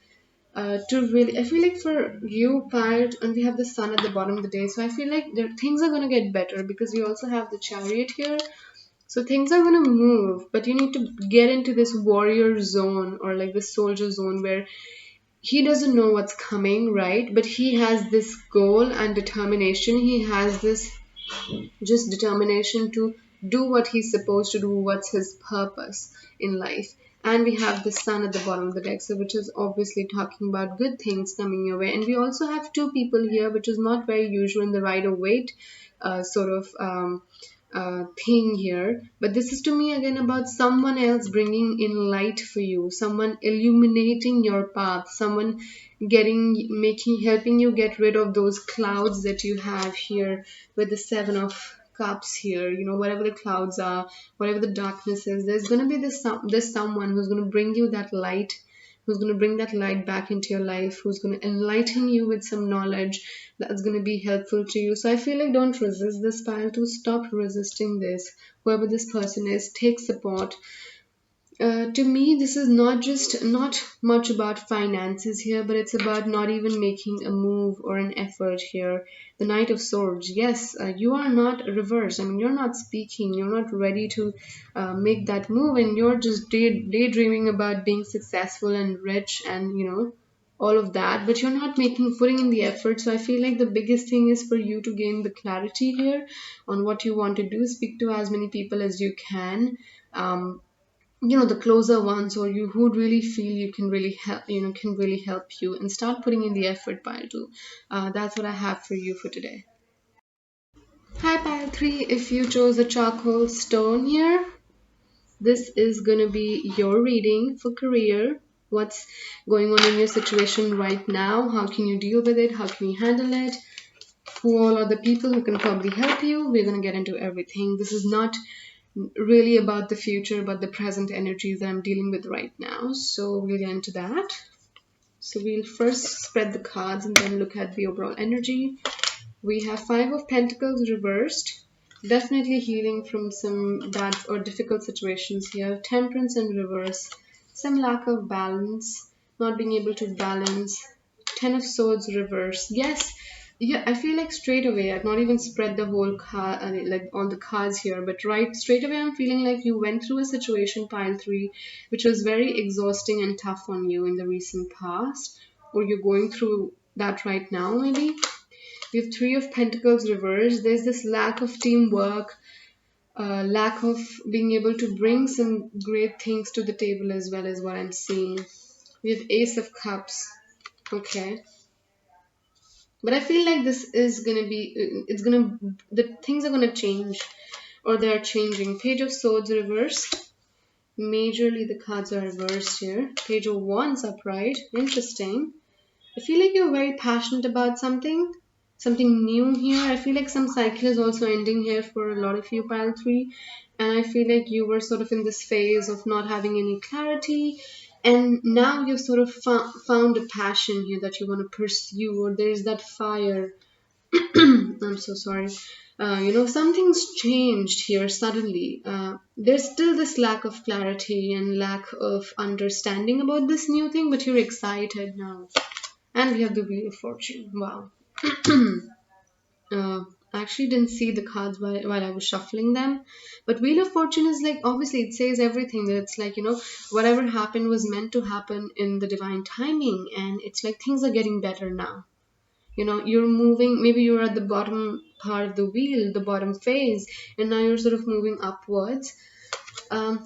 to really, I feel like for you, Pirate, and we have the sun at the bottom of the day, so I feel like things are going to get better because we also have the Chariot here. So things are going to move, but you need to get into this warrior zone, or like the soldier zone, where he doesn't know what's coming, right? But he has this goal and determination. He has this just determination to do what he's supposed to do, what's his purpose in life. And we have the sun at the bottom of the deck, so which is obviously talking about good things coming your way. And we also have two people here, which is not very usual in the Rider Waite sort of thing here. But this is to me again about someone else bringing in light for you, someone illuminating your path, someone helping you get rid of those clouds that you have here with the Seven of Cups here. Whatever the clouds are, whatever the darkness is, there's going to be this someone who's going to bring you that light, who's going to bring that light back into your life, who's going to enlighten you with some knowledge that's going to be helpful to you. So I feel like don't resist this pile to stop resisting this. Whoever this person is, take support. To me, this is not much about finances here, but it's about not even making a move or an effort here. The Knight of Swords, yes, you are not reversed. I mean, you're not speaking, you're not ready to make that move, and you're just daydreaming about being successful and rich, and all of that, but you're not putting in the effort. So I feel like the biggest thing is for you to gain the clarity here on what you want to do. Speak to as many people as you can. The closer ones, or you who really feel you can really help, can really help you, and start putting in the effort, pile 2. That's what I have for you for today. Hi, pile 3. If you chose a charcoal stone here, this is going to be your reading for career. What's going on in your situation right now? How can you deal with it? How can you handle it? Who all are the people who can probably help you? We're going to get into everything. This is not really about the future, but the present energies that I'm dealing with right now. So we'll get into that. So we'll first spread the cards and then look at the overall energy. We have Five of Pentacles reversed. Definitely healing from some bad or difficult situations here. Temperance in reverse. Some lack of balance. Not being able to balance. Ten of Swords reverse. Yes, yeah, I feel like straight away, I've not even spread the whole card, like all the cards here, but right straight away, I'm feeling like you went through a situation, pile 3, which was very exhausting and tough on you in the recent past, or you're going through that right now, maybe. We have Three of Pentacles reversed. There's this lack of teamwork, lack of being able to bring some great things to the table as well, as what I'm seeing. We have Ace of Cups. Okay. But I feel like this is gonna be, the things are gonna change, or they are changing. Page of Swords reversed. Majorly the cards are reversed here. Page of Wands upright. Interesting. I feel like you're very passionate about something new here. I feel like some cycle is also ending here for a lot of you, pile 3. And I feel like you were sort of in this phase of not having any clarity. And now you've sort of found a passion here that you want to pursue, or there's that fire. I'm so sorry. Something's changed here suddenly. There's still this lack of clarity and lack of understanding about this new thing, but you're excited now. And we have the Wheel of Fortune. Wow. I actually didn't see the cards while I was shuffling them. But Wheel of Fortune is like, obviously, it says everything. That it's like, whatever happened was meant to happen in the divine timing. And it's like things are getting better now. You're moving, maybe you're at the bottom part of the wheel, the bottom phase, and now you're sort of moving upwards.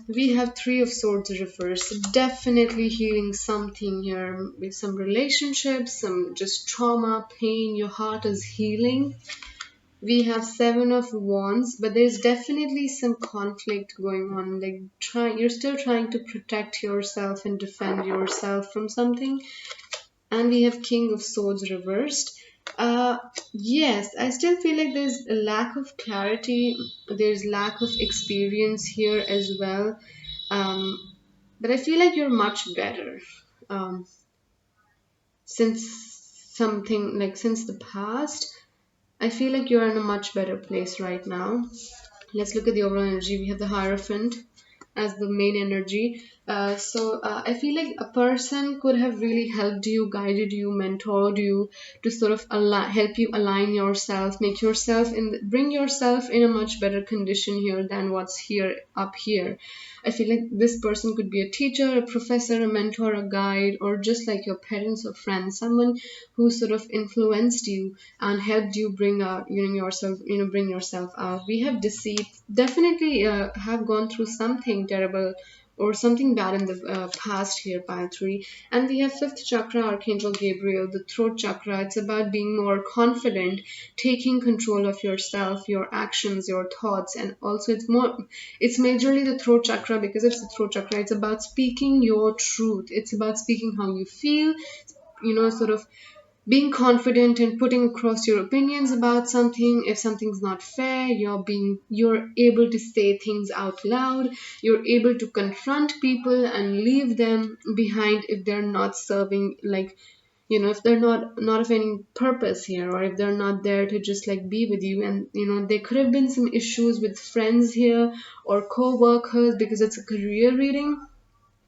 We have Three of Swords reversed. Definitely healing something here with some relationships, some just trauma, pain. Your heart is healing. We have Seven of Wands, but there's definitely some conflict going on. Like you're still trying to protect yourself and defend yourself from something. And we have King of Swords reversed. Uh, yes, I still feel like there's a lack of clarity, there's lack of experience here as well. Um, but I feel like you're much better. Um, since since the past, I feel like you're in a much better place right now. Let's look at the overall energy. We have the Hierophant as the main energy. I feel like a person could have really helped you, guided you, mentored you to sort of help you align yourself, bring yourself in a much better condition here than what's here up here. I feel like this person could be a teacher, a professor, a mentor, a guide, or just like your parents or friends, someone who sort of influenced you and helped you bring yourself out. We have deceit, definitely have gone through something terrible or something bad in the past here, by three. And we have fifth chakra, Archangel Gabriel, the throat chakra. It's about being more confident, taking control of yourself, your actions, your thoughts, and also it's majorly the throat chakra because it's the throat chakra. It's about speaking your truth. It's about speaking how you feel, sort of being confident and putting across your opinions about something. If something's not fair, you're able to say things out loud. You're able to confront people and leave them behind if they're not serving, like, if they're not of any purpose here, or if they're not there to just like be with you. And there could have been some issues with friends here or co-workers, because it's a career reading.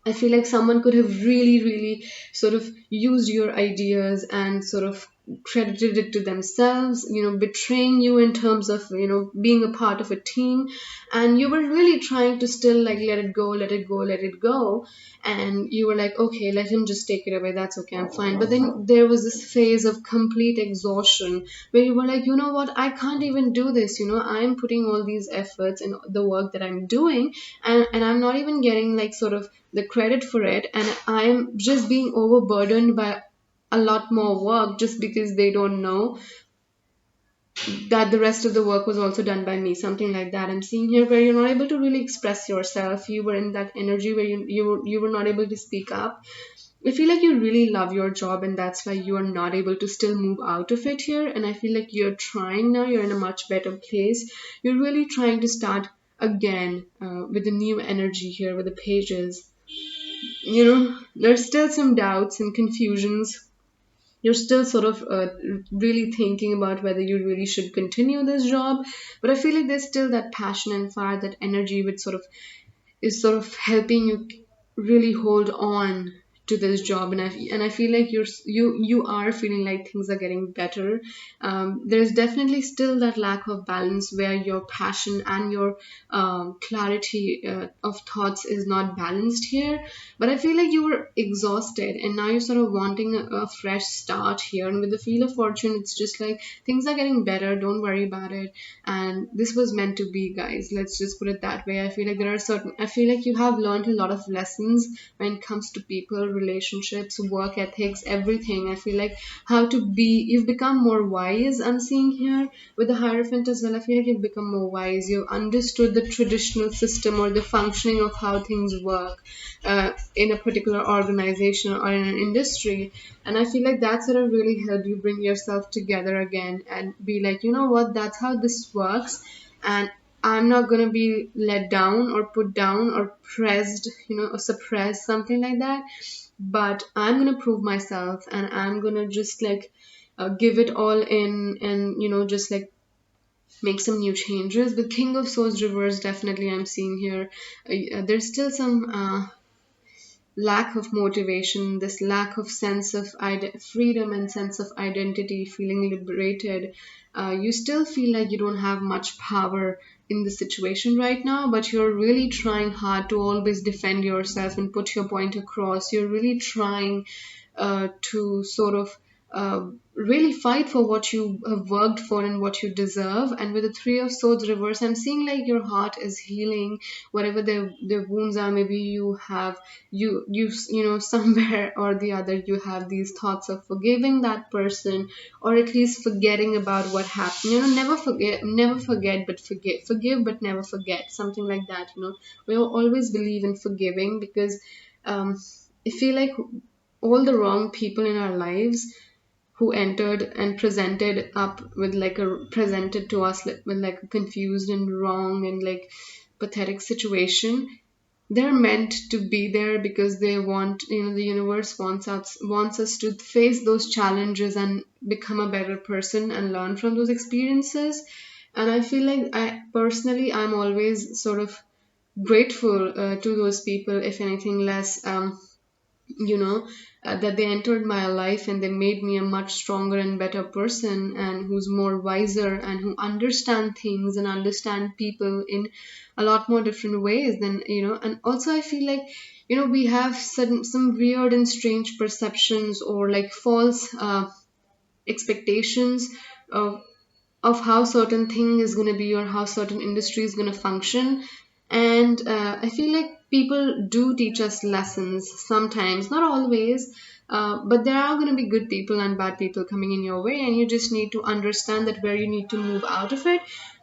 I feel like someone could have really, really sort of used your ideas and sort of credited it to themselves, betraying you in terms of, being a part of a team. And you were really trying to still like let it go, let it go, let it go. And you were like, okay, let him just take it away. That's okay, I'm fine. But then there was this phase of complete exhaustion where you were like, you know what, I can't even do this. I'm putting all these efforts in the work that I'm doing, and I'm not even getting like sort of the credit for it, and I'm just being overburdened by a lot more work just because they don't know that the rest of the work was also done by me, something like that I'm seeing here, where you're not able to really express yourself. You were in that energy where you were not able to speak up. I feel like you really love your job, and that's why you are not able to still move out of it here. And I feel like you're trying now, you're in a much better place. You're really trying to start again with a new energy here with the pages. There's still some doubts and confusions. You're still sort of really thinking about whether you really should continue this job. But I feel like there's still that passion and fire, that energy, which is sort of helping you really hold on to this job. And I feel like you are feeling like things are getting better. There's definitely still that lack of balance where your passion and your clarity of thoughts is not balanced here. But I feel like you were exhausted, and now you're sort of wanting a fresh start here. And with the Wheel of Fortune, it's just like things are getting better, don't worry about it. And this was meant to be, guys. Let's just put it that way. I feel like you have learned a lot of lessons when it comes to people, relationships, work ethics, everything. I feel like you've become more wise. I'm seeing here with the Hierophant as well. I feel like you've become more wise. You've understood the traditional system or the functioning of how things work in a particular organization or in an industry. And I feel like that sort of really helped you bring yourself together again and be like, you know what, that's how this works. And I'm not going to be let down or put down or pressed, or suppressed, something like that. But I'm going to prove myself, and I'm going to just like give it all in, and, just like make some new changes. With King of Swords reverse, definitely I'm seeing here there's still some lack of motivation, this lack of sense of freedom and sense of identity, feeling liberated. You still feel like you don't have much power in the situation right now, but you're really trying hard to always defend yourself and put your point across. You're really trying to sort of really fight for what you have worked for and what you deserve. And with the Three of Swords reverse, I'm seeing like your heart is healing whatever the wounds are. Maybe you have somewhere or the other you have these thoughts of forgiving that person, or at least forgetting about what happened. Never forget but forgive but never forget, something like that. We always believe in forgiving because I feel like all the wrong people in our lives, who entered and presented up with like a presented to us with like a confused and wrong and like pathetic situation. They're meant to be there because they want, the universe wants us to face those challenges and become a better person and learn from those experiences. And I feel like I'm always sort of grateful to those people, if anything less, you know that they entered my life and they made me a much stronger and better person, and who's more wiser and who understand things and understand people in a lot more different ways than. And also I feel like, we have some weird and strange perceptions or like false expectations of how certain thing is going to be or how certain industry is going to function. And I feel like people do teach us lessons sometimes, not always, but there are going to be good people and bad people coming in your way, and you just need to understand that where you need to move out of it.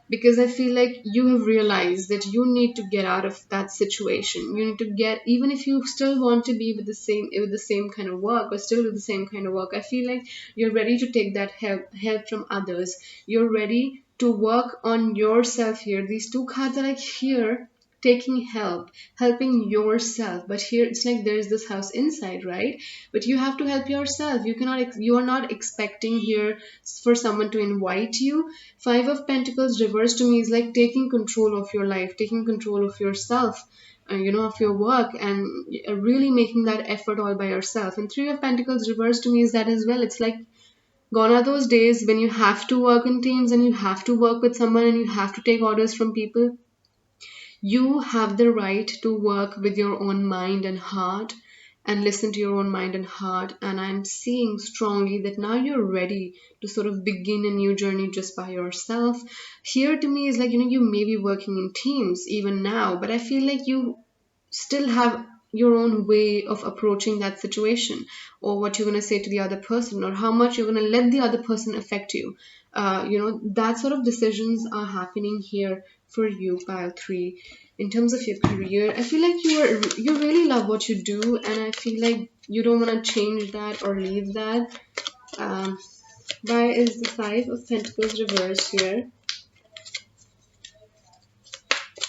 Because I feel like you have realized that you need to get out of that situation. You need to get, even if you still want to be with the same kind of work, but still with the same kind of work, I feel like you're ready to take that help from others. You're ready to work on yourself here. These two cards are like here, taking help, helping yourself. But here it's like there's this house inside, right? But you have to help yourself. You are not expecting here for someone to invite you. Five of Pentacles reversed to me is like taking control of your life, taking control of yourself, of your work, and really making that effort all by yourself. And Three of Pentacles reversed to me is that as well. It's like gone are those days when you have to work in teams and you have to work with someone and you have to take orders from people. You have the right to work with your own mind and heart and listen to your own mind and heart. And I'm seeing strongly that now you're ready to sort of begin a new journey just by yourself. Here to me is like, you may be working in teams even now, but I feel like you still have your own way of approaching that situation, or what you're going to say to the other person, or how much you're going to let the other person affect you. That sort of decisions are happening here for you, pile 3. In terms of your career, I feel like you really love what you do, and I feel like you don't want to change that or leave that. um, why is the Five of Pentacles reversed here?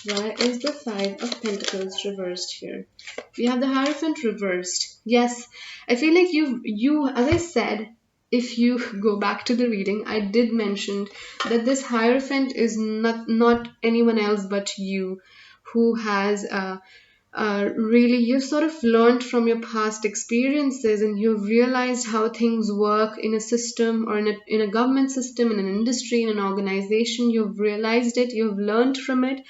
Why is the Five of Pentacles reversed here? We have the Hierophant reversed. Yes, I feel like as I said, if you go back to the reading, I did mention that this Hierophant is not anyone else but you, who has really, you've sort of learned from your past experiences, and you've realized how things work in a system, or in a government system, in an industry, in an organization. You've realized it, you've learned from it,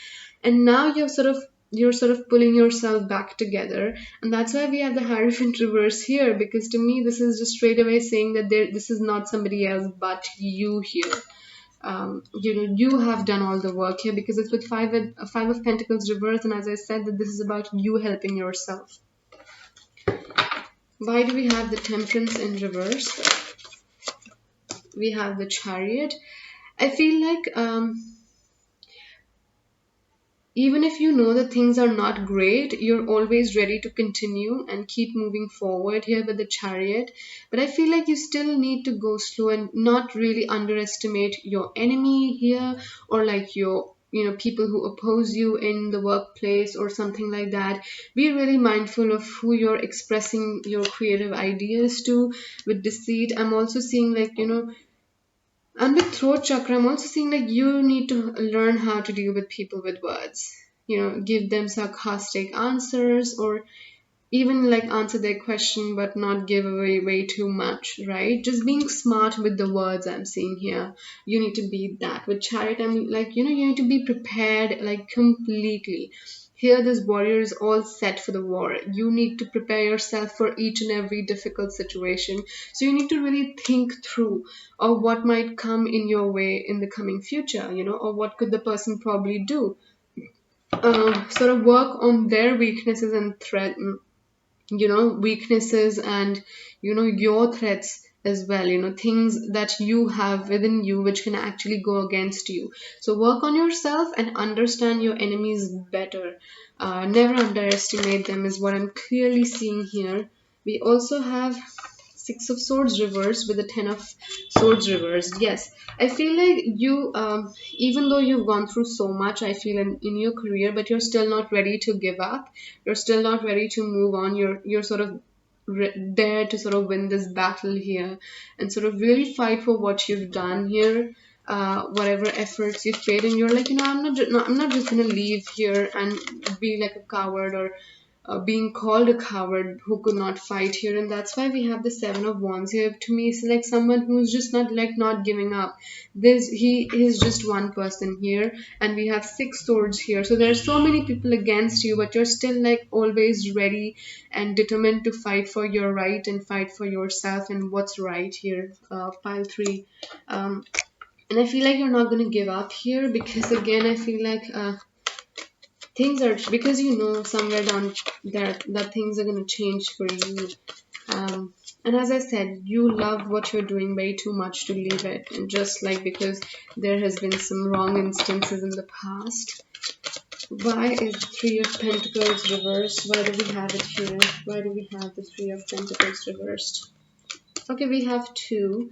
and now you're sort of pulling yourself back together. And that's why we have the Hierophant reverse here, because to me this is just straight away saying that this is not somebody else but you here. You have done all the work here, because it's with five of Pentacles reversed, and as I said, that this is about you helping yourself. Why do we have the Temperance in reverse? We have the Chariot. I feel like even if you know that things are not great, you're always ready to continue and keep moving forward here with the Chariot. But I feel like you still need to go slow and not really underestimate your enemy here, or like your people who oppose you in the workplace or something like that. Be really mindful of who you're expressing your creative ideas to. With Deceit, I'm also seeing like, and with throat chakra, I'm also seeing like you need to learn how to deal with people with words. Give them sarcastic answers, or even like answer their question but not give away way too much, right? Just being smart with the words I'm seeing here. You need to be that. With Chariot, I'm like, you need to be prepared like completely. Here, this warrior is all set for the war. You need to prepare yourself for each and every difficult situation. So you need to really think through of what might come in your way in the coming future, or what could the person probably do. Sort of work on their weaknesses and weaknesses, and your threats as well, things that you have within you which can actually go against you. So work on yourself and understand your enemies better. Never underestimate them is what I'm clearly seeing here. We also have Six of Swords reversed with the Ten of Swords reversed. Yes, I feel like you, even though you've gone through so much, I feel in your career, but you're still not ready to give up. You're still not ready to move on. You're sort of there to sort of win this battle here and sort of really fight for what you've done here. Whatever efforts you've paid, and you're like, I'm not just gonna leave here and be like a coward, or being called a coward who could not fight here. And that's why we have the Seven of Wands here. To me, it's like someone who's just not giving up. He is just one person here, and we have six swords here. So there's so many people against you, but you're still like always ready and determined to fight for your right and fight for yourself and what's right here. Pile three. And I feel like you're not going to give up here, because again I feel like things are, because you know somewhere down there that things are going to change for you. And as I said, you love what you're doing way too much to leave it, and just like because there has been some wrong instances in the past. Why is the Three of Pentacles reversed? Why do we have it here? Why do we have the Three of Pentacles reversed? Okay, we have two.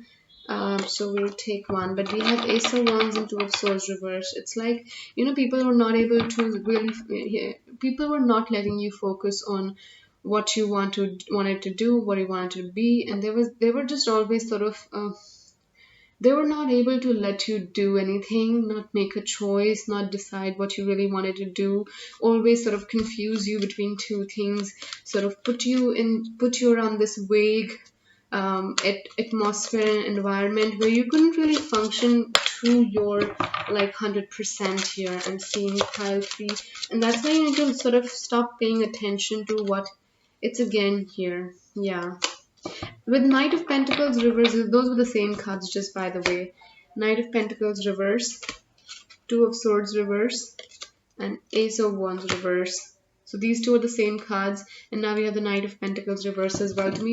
So we'll take one, but we have Ace of Wands and Two of Swords reversed. It's like, people were not able to really, people were not letting you focus on what you wanted to do, what you wanted to be, and they were just always sort of they were not able to let you do anything, not make a choice, not decide what you really wanted to do, always sort of confuse you between two things, sort of put you around this vague atmosphere and environment where you couldn't really function to your like 100% here. I'm seeing pile three, and that's why you need to sort of stop paying attention to what it's again here. Yeah. With Knight of Pentacles reverse, those were the same cards, just by the way. Knight of Pentacles reverse, Two of Swords reverse, and Ace of Wands reverse. So these two are the same cards, and now we have the Knight of Pentacles reverse as well. To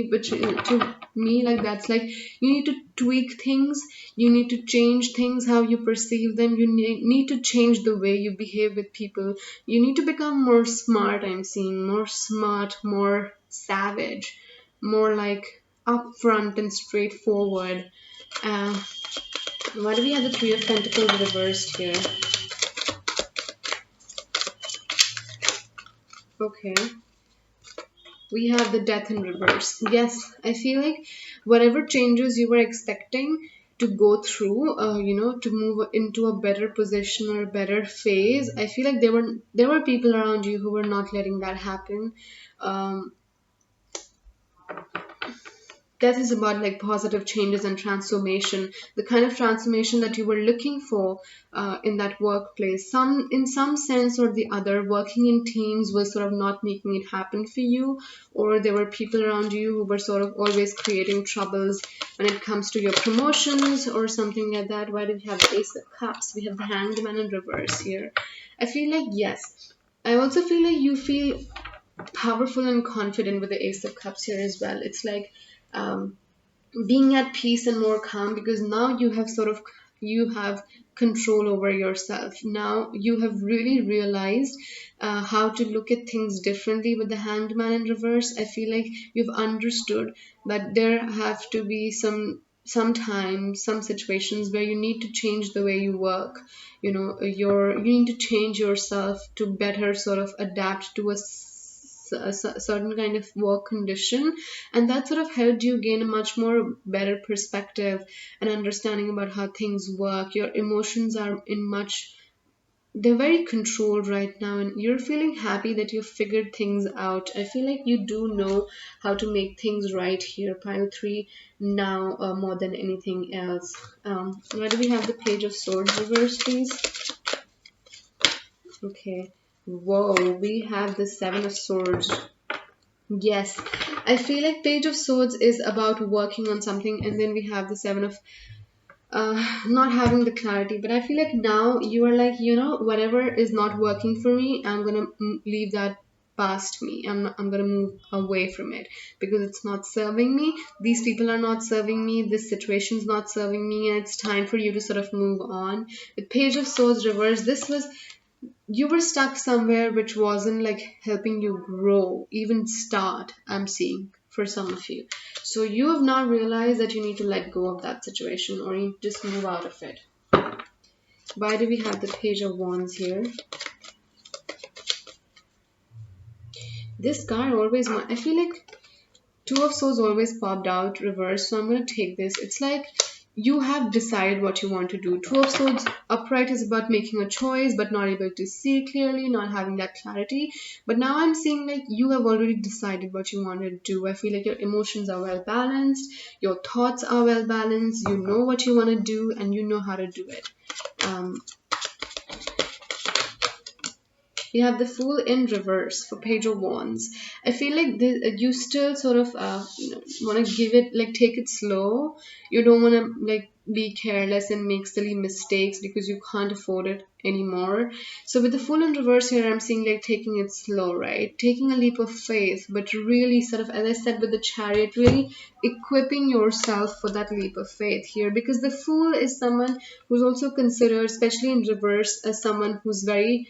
me, like that's like you need to tweak things, you need to change things how you perceive them, you need to change the way you behave with people. You need to become more smart. I'm seeing more smart, more savage, more like upfront and straightforward. Uh, why do we have the Three of Pentacles reversed here? Okay. We have the Death in reverse. Yes, I feel like whatever changes you were expecting to go through, to move into a better position or a better phase, I feel like there were people around you who were not letting that happen. Um, that is about like positive changes and transformation, the kind of transformation that you were looking for in that workplace. In some sense or the other, working in teams was sort of not making it happen for you, or there were people around you who were sort of always creating troubles when it comes to your promotions or something like that. Why do we have the Ace of Cups? We have the Hanged Man in reverse here. I feel like, yes, I also feel like you feel powerful and confident with the Ace of Cups here as well. It's like um, being at peace and more calm, because now you have control over yourself. Now you have really realized how to look at things differently with the Hanged Man in reverse. I feel like you've understood that there have to be sometimes some situations where you need to change the way you work. You need to change yourself to better sort of adapt to a certain kind of work condition, and that sort of helped you gain a much more better perspective and understanding about how things work. Your emotions are they're very controlled right now, and you're feeling happy that you've figured things out. I feel like you do know how to make things right here, pile three, now more than anything else. Why do we have the Page of Swords reversed, please? Okay. Whoa, we have the Seven of Swords. Yes, I feel like Page of Swords is about working on something, and then we have the Seven of not having the clarity. But I feel like now you are like, whatever is not working for me, I'm gonna leave that past me. I'm gonna move away from it because it's not serving me. These people are not serving me. This situation's not serving me, and it's time for you to sort of move on. With Page of Swords reverse, you were stuck somewhere which wasn't like helping you grow, even start. I'm seeing for some of you. So you have now realized that you need to let go of that situation, or you just move out of it. Why do we have the Page of Wands here? This card always, I feel like Two of Swords always popped out reverse, so I'm going to take this. It's like you have decided what you want to do. Two of Swords upright is about making a choice but not able to see clearly, not having that clarity. But now I'm seeing like you have already decided what you want to do. I feel like your emotions are well balanced, your thoughts are well balanced, you know what you want to do and you know how to do it. Um, You have the Fool in reverse for Page of Wands. I feel like you still sort of want to give it, like, take it slow. You don't want to like be careless and make silly mistakes because you can't afford it anymore. So with the Fool in reverse here, I'm seeing like taking it slow, right? Taking a leap of faith, but really sort of, as I said with the Chariot, really equipping yourself for that leap of faith here, because the Fool is someone who's also considered, especially in reverse, as someone who's very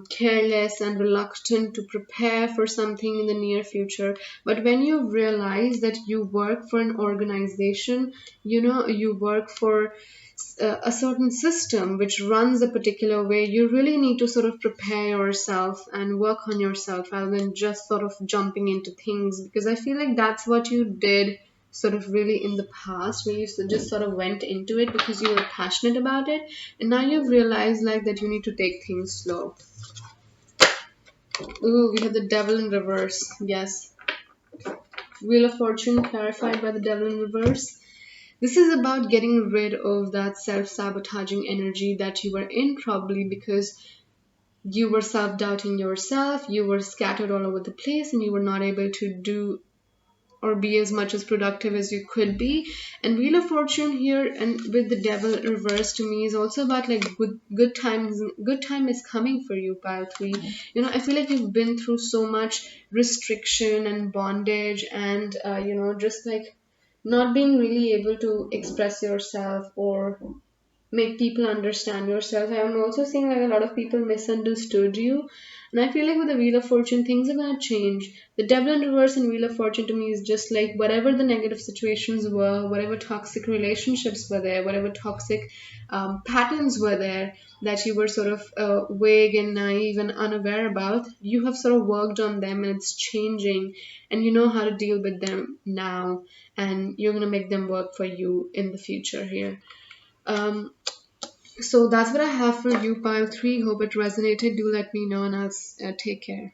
careless and reluctant to prepare for something in the near future. But when you realize that you work for an organization, you work for a certain system which runs a particular way, you really need to sort of prepare yourself and work on yourself rather than just sort of jumping into things, because I feel like that's what you did sort of really in the past, where you just sort of went into it because you were passionate about it, and now you've realized like that you need to take things slow. Ooh, we have the Devil in reverse. Yes. Wheel of Fortune clarified by the Devil in reverse. This is about getting rid of that self-sabotaging energy that you were in, probably because you were self-doubting yourself, you were scattered all over the place, and you were not able to do or be as much as productive as you could be. And Wheel of Fortune here and with the Devil reversed to me is also about like good times. Good time is coming for you, pile 3. I feel like you've been through so much restriction and bondage, and just like not being really able to express yourself or make people understand yourself. I'm also seeing like a lot of people misunderstood you. And I feel like with the Wheel of Fortune, things are gonna change. The Devil in reverse and Wheel of Fortune to me is just like whatever the negative situations were, whatever toxic relationships were there, whatever toxic patterns were there that you were sort of vague and naive and unaware about, you have sort of worked on them and it's changing, and you know how to deal with them now, and you're gonna make them work for you in the future here. Um, so that's what I have for you, pile 3. Hope it resonated. Do let me know, and I'll take care.